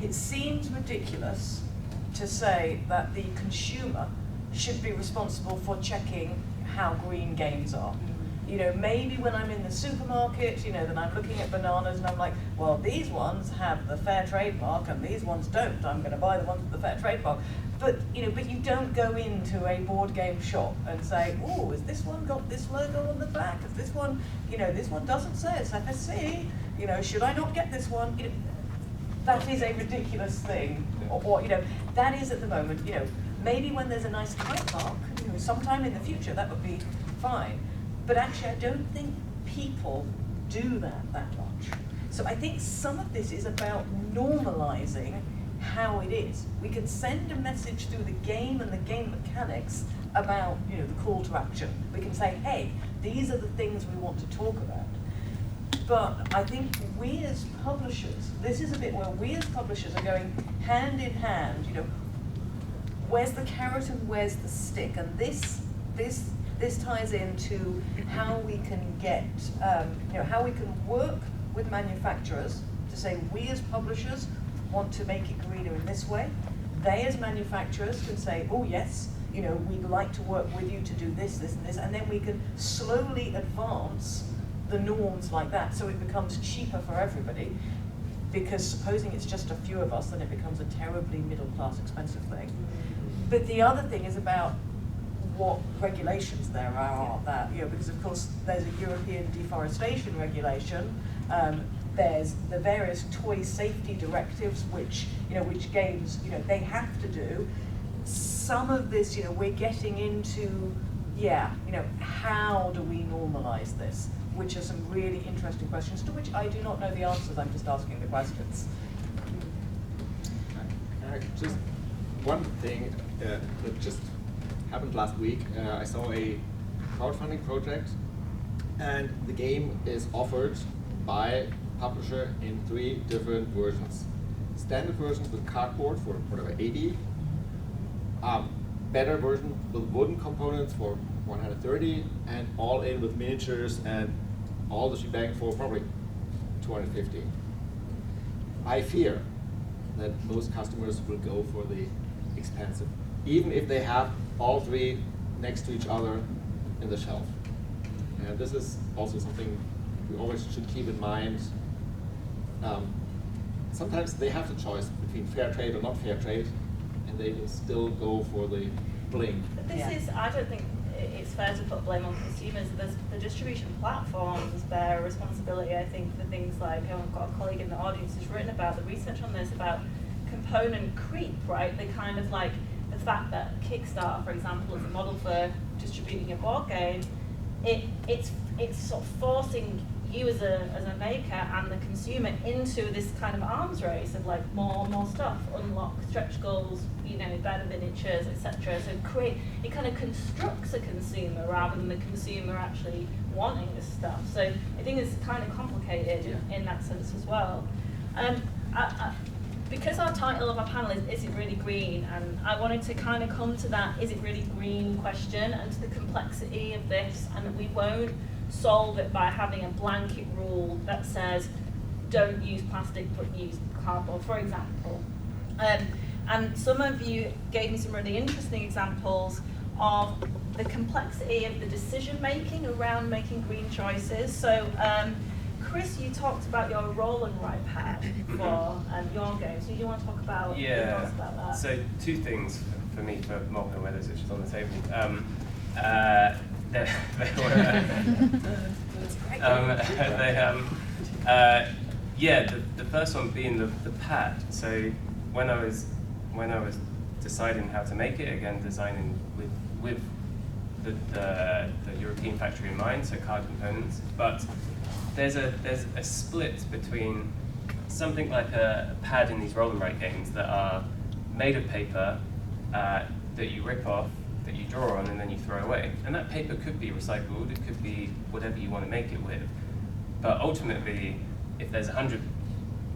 [SPEAKER 8] it seems ridiculous to say that the consumer should be responsible for checking how green games are. You know, maybe when I'm in the supermarket, you know, then I'm looking at bananas and I'm like, well, these ones have the fair trade mark and these ones don't. I'm going to buy the ones with the fair trade mark. But, you know, but you don't go into a board game shop and say, oh, has this one got this logo on the back? Has this one, you know, this one doesn't say it's FSC. You know, should I not get this one? You know, that is a ridiculous thing. Or, you know, that is at the moment, you know, maybe when there's a nice kite mark, you know, sometime in the future, that would be fine. But actually, I don't think people do that much. So I think some of this is about normalizing how it is. We can send a message through the game and the game mechanics about, you know, the call to action. We can say, hey, these are the things we want to talk about. But I think we as publishers, this is a bit where we as publishers are going hand in hand, you know, where's the carrot and where's the stick? And this ties into how we can get, you know, how we can work with manufacturers to say we as publishers want to make it greener in this way. They as manufacturers can say, oh yes, you know, we'd like to work with you to do this, this, and this, and then we can slowly advance the norms like that so it becomes cheaper for everybody. Because supposing it's just a few of us, then it becomes a terribly middle-class expensive thing. But the other thing is about what regulations there are that, you know, because of course there's a European deforestation regulation, there's the various toy safety directives which, you know, which games, you know, they have to do. Some of this, you know, we're getting into, yeah, you know, how do we normalize this? Which are some really interesting questions to which I do not know the answers, I'm just asking the questions.
[SPEAKER 7] Just one thing that just happened last week. I saw a crowdfunding project, and the game is offered by publisher in 3 different versions. Standard version with cardboard for whatever 80, better version with wooden components for 130, and all in with miniatures and all the shebang for probably 250. I fear that most customers will go for the expensive, even if they have all 3 next to each other in the shelf. And this is also something we always should keep in mind. Sometimes they have the choice between fair trade or not fair trade, and they will still go for the bling.
[SPEAKER 1] But this is, I don't think it's fair to put blame on consumers. The distribution platforms bear responsibility, I think, for things like, I've got a colleague in the audience who's written about the research on this, about component creep, right? They kind of like, the fact that Kickstarter, for example, is a model for distributing a board game, it's sort of forcing you as a maker and the consumer into this kind of arms race of like more stuff, unlock stretch goals, you know, better miniatures, etc. So it kind of constructs a consumer rather than the consumer actually wanting this stuff. So I think it's kind of complicated in that sense as well. Because our title of our panel is it really green, and I wanted to kind of come to that is it really green question and to the complexity of this, and that we won't solve it by having a blanket rule that says don't use plastic but use cardboard, for example. And some of you gave me some really interesting examples of the complexity of the decision making around making green choices. So Chris, you talked about your roll and write pad for your game. So do you want to talk about your thoughts about that?
[SPEAKER 4] So 2 things for me for Malcolm Weathers, which is on the table. The first one being the pad. So when I was deciding how to make it, again designing with the European factory in mind, so card components, but there's a split between something like a pad in these roll and write games that are made of paper that you rip off, that you draw on, and then you throw away. And that paper could be recycled, it could be whatever you want to make it with. But ultimately, if there's 100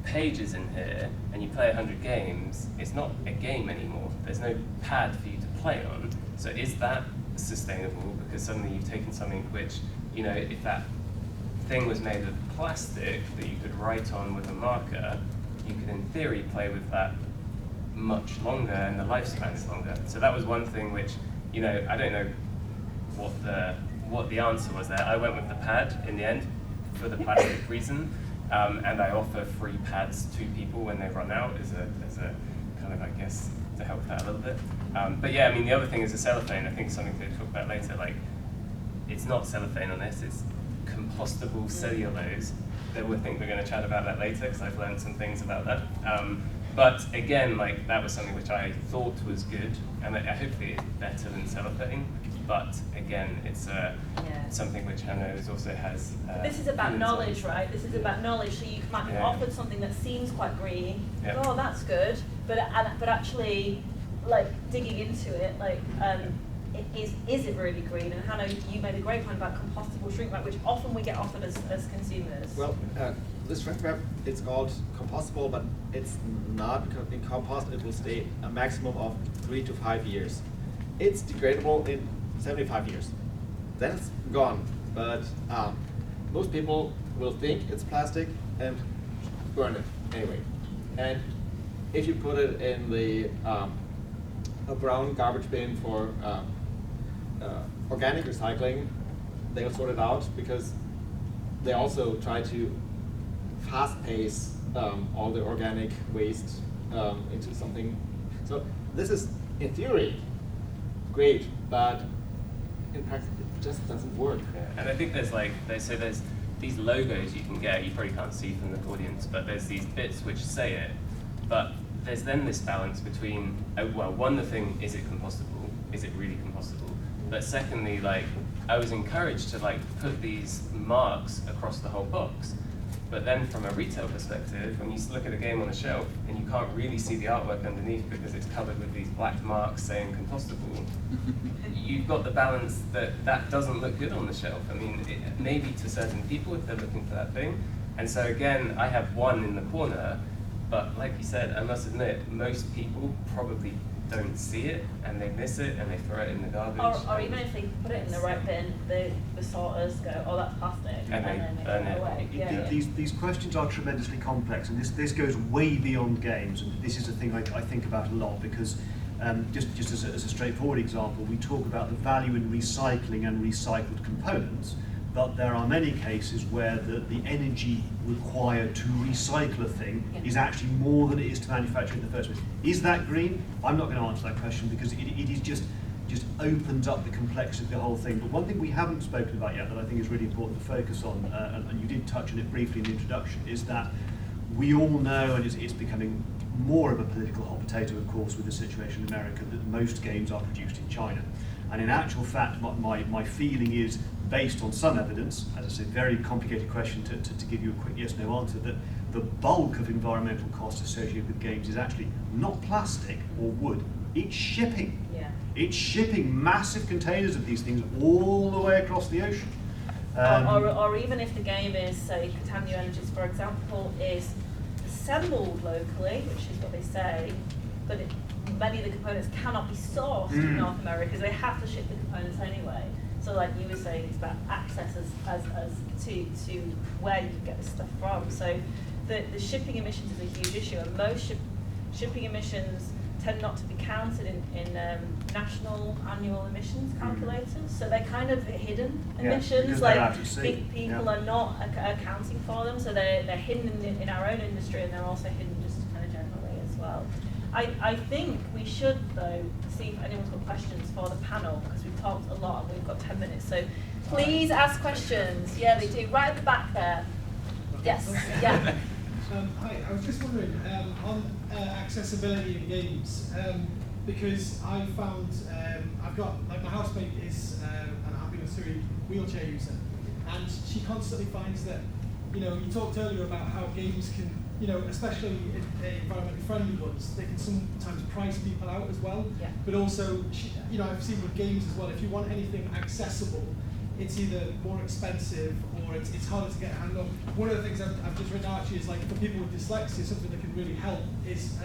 [SPEAKER 4] pages in here and you play 100 games, it's not a game anymore. There's no pad for you to play on. So is that sustainable? Because suddenly you've taken something which, you know, if that thing was made of plastic that you could write on with a marker, you could in theory play with that much longer and the lifespan is longer. So that was one thing which, you know, I don't know what the answer was there. I went with the pad in the end for the plastic reason, and I offer free pads to people when they run out as a kind of, I guess, to help that a little bit. But yeah, I mean, the other thing is the cellophane. I think something to talk about later. Like, it's not cellophane on this, it's compostable cellulose. That we think we're going to chat about that later because I've learned some things about that. But again, like, that was something which I thought was good, and hopefully it's better than cellophane. But again, it's something which I know also has.
[SPEAKER 1] This is about knowledge, right? This is about knowledge. So you might be offered something that seems quite green.
[SPEAKER 4] Yeah.
[SPEAKER 1] Oh, that's good. But actually, like, digging into it, like, is it really green? And Hannah, you made a great point about compostable shrink wrap, which often we get offered as consumers.
[SPEAKER 7] Well, this shrink wrap, it's called compostable, but it's not, because in compost it will stay a maximum of 3 to 5 years. It's degradable in 75 years. Then it's gone. But most people will think it's plastic and burn it anyway. And if you put it in the a brown garbage bin for organic recycling, they'll sort it out, because they also try to fast pace all the organic waste into something. So this is, in theory, great, but in practice it just doesn't work.
[SPEAKER 4] Yeah. And I think there's, like, there's these logos you can get, you probably can't see from the audience, but there's these bits which say it, but there's then this balance between, well, one, the thing, is it compostable? Is it really compostable? But secondly, like, I was encouraged to, like, put these marks across the whole box. But then from a retail perspective, when you look at a game on a shelf and you can't really see the artwork underneath because it's covered with these black marks saying compostable, you've got the balance that doesn't look good on the shelf. I mean, maybe to certain people if they're looking for that thing. And so again, I have one in the corner, but like you said, I must admit, most people probably don't see it and they miss it and they throw it in the garbage.
[SPEAKER 1] Or even if they put it in the right bin, the sorters go, oh, that's plastic, and then they
[SPEAKER 4] burn
[SPEAKER 1] throw it
[SPEAKER 4] it.
[SPEAKER 1] away. Yeah.
[SPEAKER 5] These questions are tremendously complex, and this goes way beyond games, and this is a thing I think about a lot, because just as a straightforward example, we talk about the value in recycling and recycled components, but there are many cases where the energy required to recycle a thing is actually more than it is to manufacture it in the first place. Is that green? I'm not going to answer that question, because it is just opens up the complexity of the whole thing. But one thing we haven't spoken about yet that I think is really important to focus on, and you did touch on it briefly in the introduction, is that we all know, and it's becoming more of a political hot potato, of course, with the situation in America, that most games are produced in China. And in actual fact, my feeling is, based on some evidence, as I say, very complicated question to give you a quick yes/no answer, that the bulk of environmental costs associated with games is actually not plastic or wood, it's shipping.
[SPEAKER 1] Yeah.
[SPEAKER 5] It's shipping massive containers of these things all the way across the ocean.
[SPEAKER 1] Or even if the game is, say, Catania Energies, for example, is assembled locally, which is what they say, but many of the components cannot be sourced in North America because they have to ship the components anyway. So like you were saying, it's about access as to where you can get this stuff from. So the shipping emissions is a huge issue, and most shipping emissions tend not to be counted in national annual emissions calculators. So they're kind of hidden emissions. Like people are not accounting for them, so they're hidden in our own industry, and they're also hidden just kind of generally as well. I think we should, though, see if anyone's got questions for the panel, because we've talked a lot and we've got 10 minutes. So please ask questions. Yeah, they do. Right at the back there. Yes. Yeah.
[SPEAKER 9] Hi, I was just wondering on accessibility in games, because I found I've got, like, my housemate is an ambulatory wheelchair user, and she constantly finds that, you know, you talked earlier about how games can, you know, especially in environmentally friendly ones, they can sometimes price people out as well.
[SPEAKER 1] Yeah.
[SPEAKER 9] But also, you know, I've seen with games as well, if you want anything accessible, it's either more expensive or it's harder to get a hand on. One of the things I've just written out actually is, like, for people with dyslexia, something that can really help is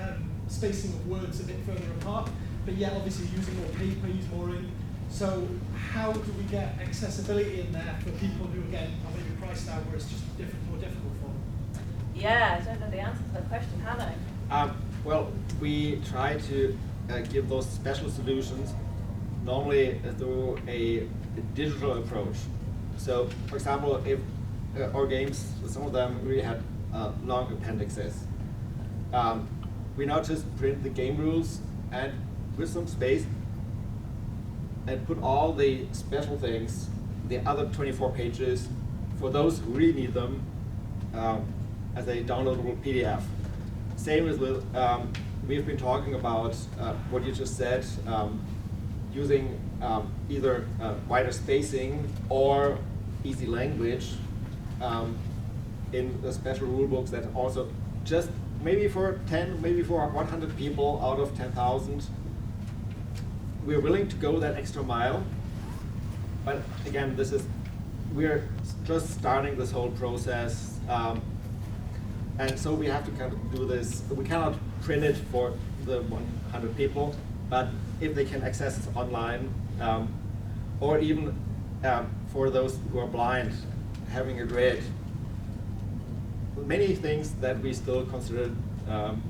[SPEAKER 9] spacing of words a bit further apart, but yet obviously using more paper, use more ink. So how do we get accessibility in there for people who, again, are maybe priced out where it's just more difficult for them?
[SPEAKER 1] Yeah, I don't know the answer to that question, Hannah.
[SPEAKER 7] Well, we try to give those special solutions normally through a digital approach. So, for example, if our games, some of them really had long appendixes. We now just print the game rules and with some space and put all the special things, the other 24 pages, for those who really need them, as a downloadable PDF. Same as with, we've been talking about what you just said, using either wider spacing or easy language in the special rule books that also just maybe for 10, maybe for 100 people out of 10,000, we're willing to go that extra mile. But again, we're just starting this whole process. And so we have to kind of do this. We cannot print it for the 100 people, but if they can access it online, or even for those who are blind, having it read. Many things that we still consider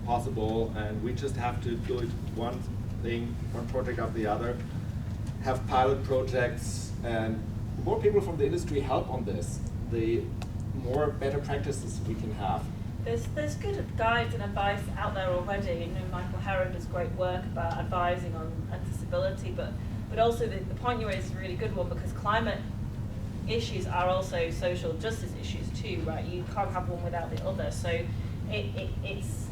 [SPEAKER 7] possible, and we just have to do it one thing, one project after the other, have pilot projects, and the more people from the industry help on this, the more better practices we can have.
[SPEAKER 1] There's good guides and advice out there already. You know, Michael Herron does great work about advising on accessibility, but also the point you raise is a really good one, because climate issues are also social justice issues too, right? You can't have one without the other. So it's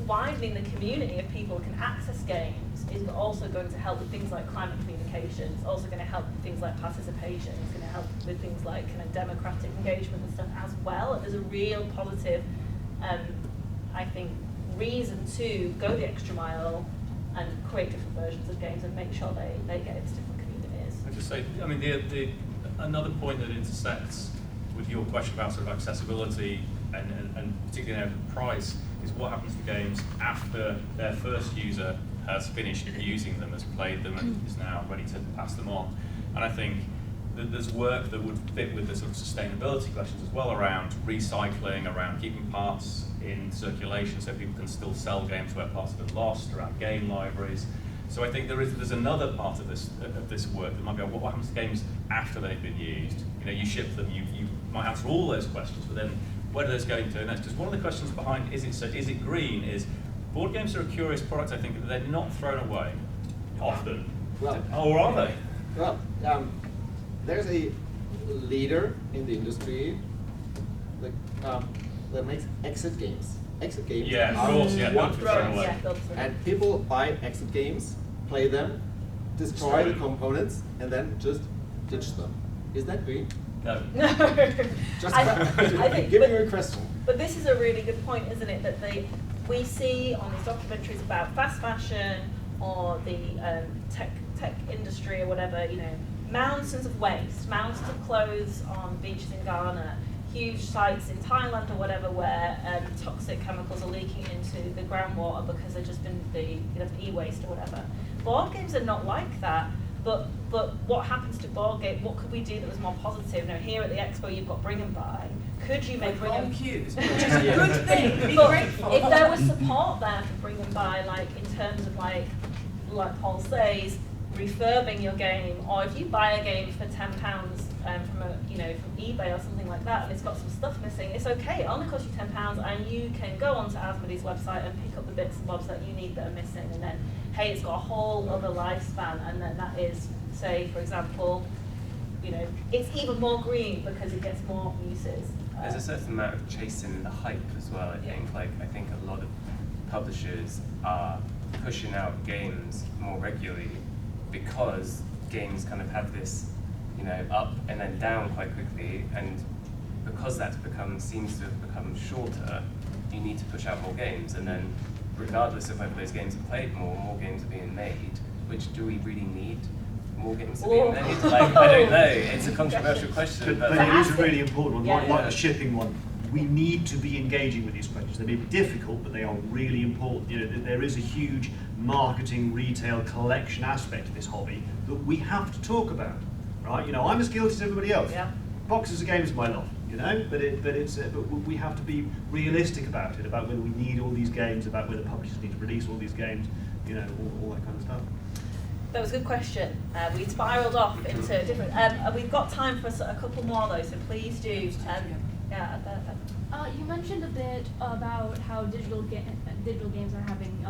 [SPEAKER 1] widening the community of people who can access games is also going to help with things like climate communication. It's also going to help with things like participation. It's going to help with things like kind of democratic engagement and stuff as well. There's a real positive, I think, reason to go the extra mile and create different versions of games and make sure they get into different communities.
[SPEAKER 2] I just say, I mean, another point that intersects with your question about sort of accessibility and particularly the price is what happens to games after their first user has finished using them, has played them, and is now ready to pass them on. And I think that there's work that would fit with the sort of sustainability questions as well, around recycling, around keeping parts in circulation so people can still sell games where parts have been lost, around game libraries. So I think there's another part of this work that might be what happens to games after they've been used. You know, you ship them, you might answer all those questions, but then where do those go into next? Because one of the questions behind is it green is board games are a curious product. I think that they're not thrown away often.
[SPEAKER 7] Well,
[SPEAKER 2] or are they?
[SPEAKER 7] Well, there's a leader in the industry that makes exit games. Exit games.
[SPEAKER 2] Yeah, of course. Yeah,
[SPEAKER 7] one
[SPEAKER 2] not thrown away.
[SPEAKER 7] and people buy exit games, play them, destroy the components, and then just ditch them. Is that green?
[SPEAKER 2] No.
[SPEAKER 7] Just
[SPEAKER 1] I think,
[SPEAKER 7] giving you a question.
[SPEAKER 1] But this is a really good point, isn't it? That we see on these documentaries about fast fashion or the tech industry or whatever, you know, mountains of waste, mountains of clothes on beaches in Ghana, huge sites in Thailand or whatever where toxic chemicals are leaking into the groundwater because they've just been the e-waste or whatever. Board games are not like that. But what happens to board game? What could we do that was more positive? Now here at the expo you've got Bring and Buy. Could you make Bring and
[SPEAKER 8] cues? Which is a good thing. Be grateful.
[SPEAKER 1] If there was support there for Bring and Buy, like in terms of like Paul says, refurbing your game, or if you buy a game for £10 from eBay or something like that, and it's got some stuff missing, it's okay. It only costs you £10, and you can go onto Asmodee's website and pick up the bits and bobs that you need that are missing, and then hey, it's got a whole other lifespan, and then that is, say, for example, it's even more green because it gets more uses.
[SPEAKER 4] There's a certain amount of chasing the hype as well, I think. I think a lot of publishers are pushing out games more regularly because games kind of have this, up and then down quite quickly, and because seems to have become shorter, you need to push out more games, and then regardless of whether those games are played more games are being made. Which do we really need? More games are being made? I don't know. It's a controversial question.
[SPEAKER 5] But it is a really important one, like
[SPEAKER 4] the
[SPEAKER 5] shipping one. We need to be engaging with these questions. They may be difficult, but they are really important. There is a huge marketing, retail, collection aspect to this hobby that we have to talk about, right? I'm as guilty as everybody else.
[SPEAKER 1] Yeah.
[SPEAKER 5] Boxes of games are my love. you know. But we have to be realistic about it, about whether we need all these games, about whether publishers need to release all these games, you know, all that kind of stuff.
[SPEAKER 1] That was a good question. We spiraled off into different. We've got time for a couple more though, so please do.
[SPEAKER 10] You mentioned a bit about how digital games are having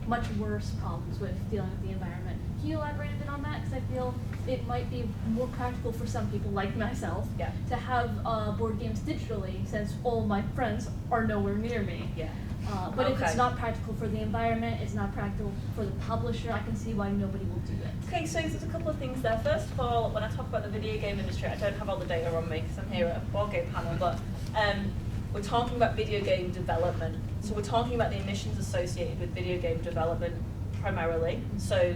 [SPEAKER 10] much worse problems with dealing with the environment. Can you elaborate a bit on that? Because I feel it might be more practical for some people, like myself, to have board games digitally, since all my friends are nowhere near me.
[SPEAKER 1] Yeah.
[SPEAKER 10] But if it's not practical for the environment, it's not practical for the publisher, I can see why nobody will do it.
[SPEAKER 1] Okay, so there's a couple of things there. First of all, when I talk about the video game industry, I don't have all the data on me because I'm here at a board game panel, but we're talking about video game development. So we're talking about the emissions associated with video game development primarily. So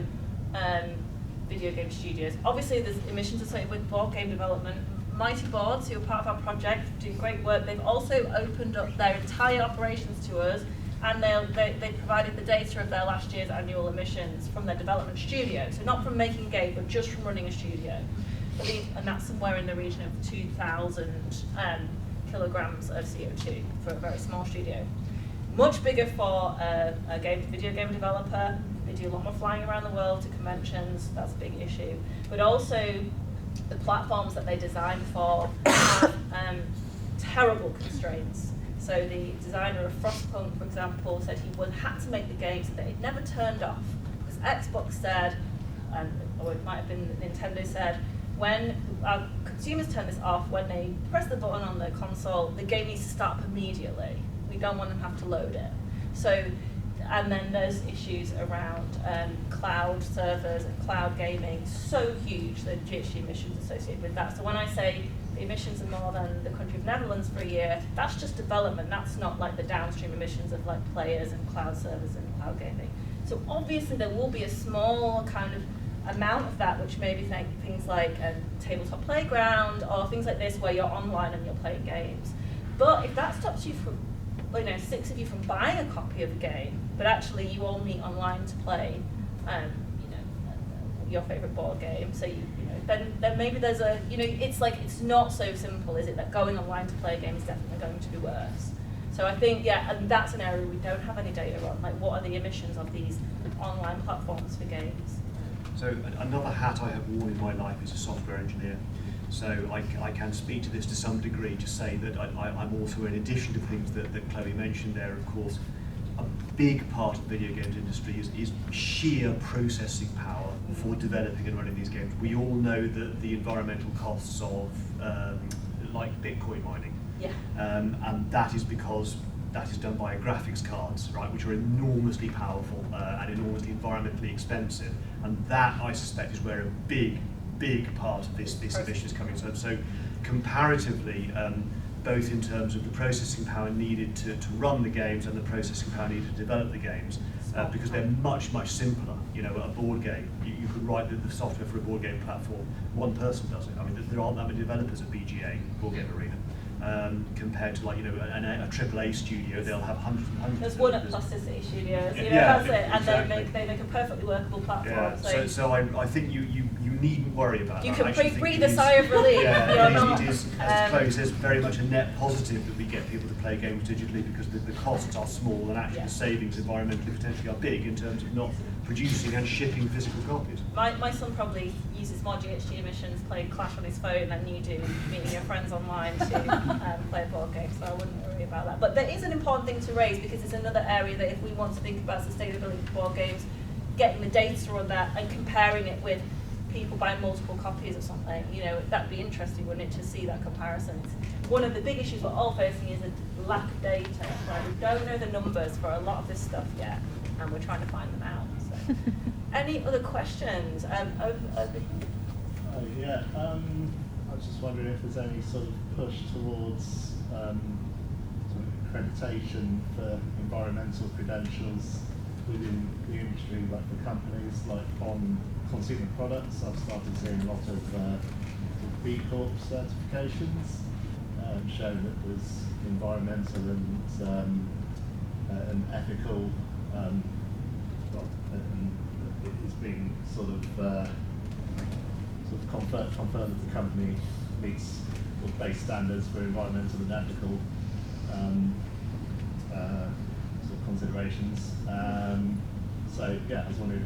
[SPEAKER 1] video game studios. Obviously there's emissions associated with board game development. Mighty Boards, who are part of our project, do great work. They've also opened up their entire operations to us, and they provided the data of their last year's annual emissions from their development studio. So not from making a game, but just from running a studio. And that's somewhere in the region of 2,000 kilograms of CO2 for a very small studio. Much bigger for a video game developer. They do a lot more flying around the world to conventions. That's a big issue. But also, the platforms that they design for have terrible constraints. So the designer of Frostpunk, for example, said he had to make the game so that it never turned off. Because Xbox said, or it might have been Nintendo said, when our consumers turn this off, when they press the button on the console, the game needs to start up immediately. We don't want them to have to load it. So, and then there's issues around cloud servers and cloud gaming, so huge, the GHG emissions associated with that. So when I say the emissions are more than the country of Netherlands for a year, that's just development. That's not like the downstream emissions of like players and cloud servers and cloud gaming. So obviously there will be a small kind of amount of that, which maybe things like a tabletop playground or things like this where you're online and you're playing games. But if that stops you from, 6 of you from buying a copy of a game, but actually you all meet online to play, your favorite board game. So then maybe there's a, it's not so simple, is it? That going online to play a game is definitely going to be worse. So I think, and that's an area we don't have any data on. Like, what are the emissions of these online platforms for games?
[SPEAKER 5] So another hat I have worn in my life is a software engineer. So I can speak to this to some degree to say that I'm also, in addition to things that Chloe mentioned there, of course, a big part of the video games industry is sheer processing power for developing and running these games. We all know that the environmental costs of like Bitcoin mining, and that is because that is done by graphics cards, right, which are enormously powerful and enormously environmentally expensive, and that, I suspect, is where a big part of this emission is coming from. So comparatively, both in terms of the processing power needed to run the games and the processing power needed to develop the games, because they're much simpler. A board game, you could write the software for a board game platform, one person does it. I mean, there aren't that many developers at BGA, Board Game Arena. Compared to a AAA studio, they'll have hundreds and hundreds.
[SPEAKER 1] There's one at Plasticity Studios, that's it, and
[SPEAKER 5] exactly.
[SPEAKER 1] they make a perfectly workable platform.
[SPEAKER 5] Yeah. So I think you needn't worry about that.
[SPEAKER 1] You can breathe a sigh of relief.
[SPEAKER 5] It is, as Chloe says, very much a net positive that we get people to play games digitally, because the costs are small and actually the savings environmentally potentially are big in terms of not producing and shipping physical copies.
[SPEAKER 1] My son probably uses more GHG emissions playing Clash on his phone than you do meeting your friends online to play a board game, so I wouldn't worry about that. But there is an important thing to raise, because it's another area that if we want to think about sustainability for board games, getting the data on that and comparing it with people buying multiple copies of something, that'd be interesting, wouldn't it, to see that comparison. One of the big issues we're all facing is a lack of data, right? We don't know the numbers for a lot of this stuff yet, and we're trying to find them out. So. Any other questions?
[SPEAKER 11] I was just wondering if there's any sort of push towards sort of accreditation for environmental credentials within the industry, like for companies, like on consumer products. I've started seeing a lot of B Corp certifications showing that there's environmental and ethical, and it's being sort of confirmed that the company meets sort of base standards for environmental and ethical sort of considerations. So yeah, I was wondering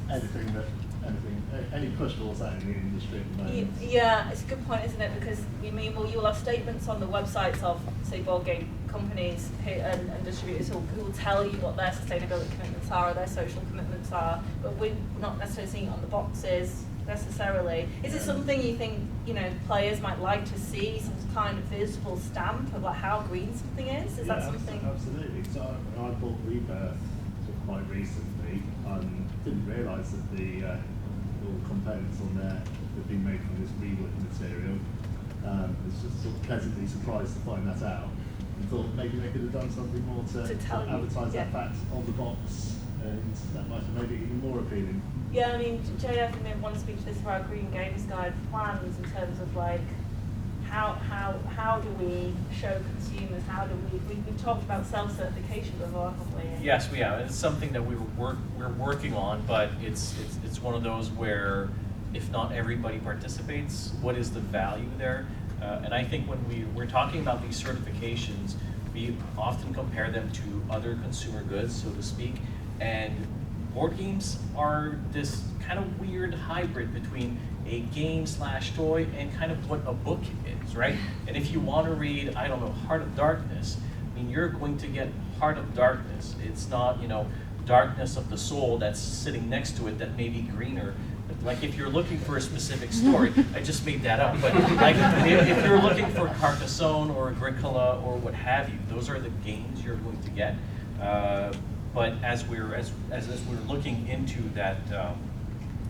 [SPEAKER 11] if there's any push towards that in the industry at the moment.
[SPEAKER 1] Yeah, it's a good point, isn't it? Because you will have statements on the websites of, say, board game companies and distributors who will tell you what their sustainability commitments are or their social commitments are, but we're not necessarily seeing it on the boxes necessarily. Is it something you think, players might like to see, some kind of visible stamp of like how green something is? Is that something?
[SPEAKER 11] Absolutely. So I bought Rebirth quite recently. Didn't realise that all the components on there had been made from this rework material. Was just sort of pleasantly surprised to find that out, and thought maybe they could have done something more to advertise that fact on the box, and that might have made it even more appealing.
[SPEAKER 1] Yeah, I mean, Jay, I think they want to speak to this for our Green Games Guide plans in terms of like how do we show consumers? How do we've talked about self-certification before, haven't we?
[SPEAKER 6] Yes, we have. It's something that we're working on, but it's one of those where if not everybody participates, what is the value there? And I think when we're talking about these certifications, we often compare them to other consumer goods, so to speak, and board games are this kind of weird hybrid between a game/toy and kind of what a book is, right? And if you want to read, I don't know, Heart of Darkness, I mean, you're going to get Heart of Darkness. It's not, Darkness of the Soul that's sitting next to it that may be greener. Like if you're looking for a specific story, I just made that up, but like if you're looking for Carcassonne or Agricola or what have you, those are the games you're going to get. But as we're looking into that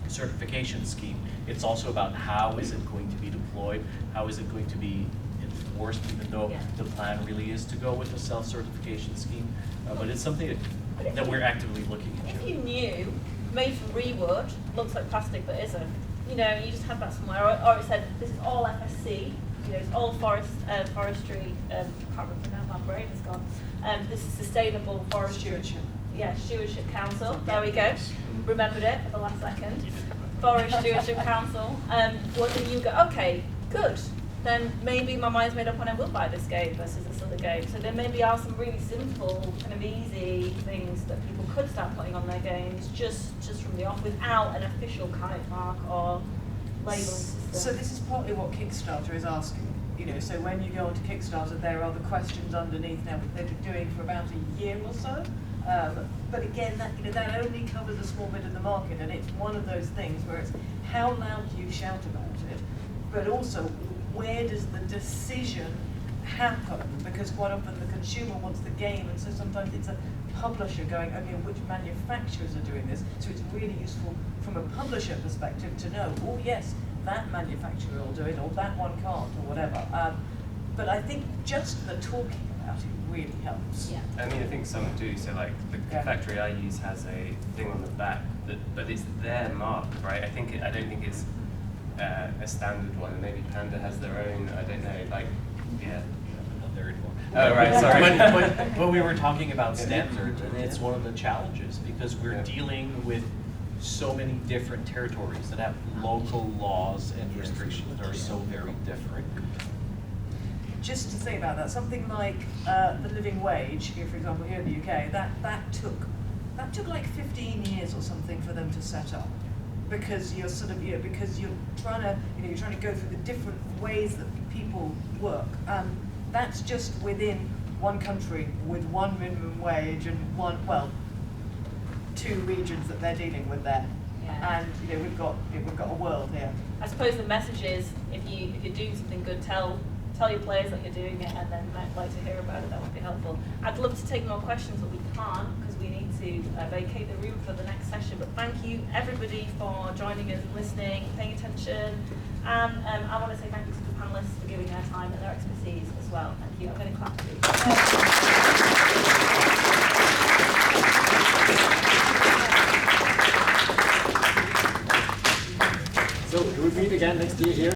[SPEAKER 6] certification scheme, it's also about how is it going to be deployed, how is it going to be enforced, even though the plan really is to go with a self-certification scheme. But it's something that we're actively looking into.
[SPEAKER 1] If you knew, made from rewood, looks like plastic but isn't, you just have that somewhere, or it said this is all FSC, it's all forestry, can't remember now, my brain is gone. This is sustainable forestry.
[SPEAKER 8] Stewardship.
[SPEAKER 1] Yeah, Stewardship Council, there we go. Remembered it at the last second. Forest Stewardship Council. Well, then you go, okay, good. Then maybe my mind's made up and I will buy this game versus this other game. So there maybe are some really simple, kind of easy things that people could start putting on their games just from the off without an official kind mark or labelling system.
[SPEAKER 8] So this is partly what Kickstarter is asking. So when you go onto Kickstarter, there are the questions underneath now that they've been doing for about a year or so. But again, that only covers a small bit of the market, and it's one of those things where it's how loud do you shout about it, but also where does the decision happen? Because quite often the consumer wants the game, and so sometimes it's a publisher going, okay, which manufacturers are doing this? So it's really useful from a publisher perspective to know, oh yes, that manufacturer will do it, or that one can't, or whatever. But I think just the talking about it really helps.
[SPEAKER 1] Yeah.
[SPEAKER 4] I mean, I think some do. So, like the factory I use has a thing on the back but it's their mark, right? I don't think it's a standard one. And maybe Panda has their own. I don't know. Like, yeah.
[SPEAKER 6] Not there anymore.
[SPEAKER 4] Oh, right. Sorry.
[SPEAKER 6] But we were talking about standards, and it's one of the challenges because we're dealing with so many different territories that have local laws and restrictions that are so very different.
[SPEAKER 8] Just to say about that, something like the living wage, here, for example, here in the UK, that took like 15 years or something for them to set up, because you're sort of because you're trying to go through the different ways that people work. That's just within one country with one minimum wage and two regions that they're dealing with there.
[SPEAKER 1] Yeah.
[SPEAKER 8] And we've got a world here.
[SPEAKER 1] I suppose the message is if you're doing something good, tell your players that you're doing it, and then I'd like to hear about it. That would be helpful. I'd love to take more questions, but we can't because we need to vacate the room for the next session. But thank you everybody for joining us and listening, paying attention, and I want to say thank you to the panelists for giving their time and their expertise as well. Thank you. I'm going to clap for you.
[SPEAKER 7] So, do we meet again next year here?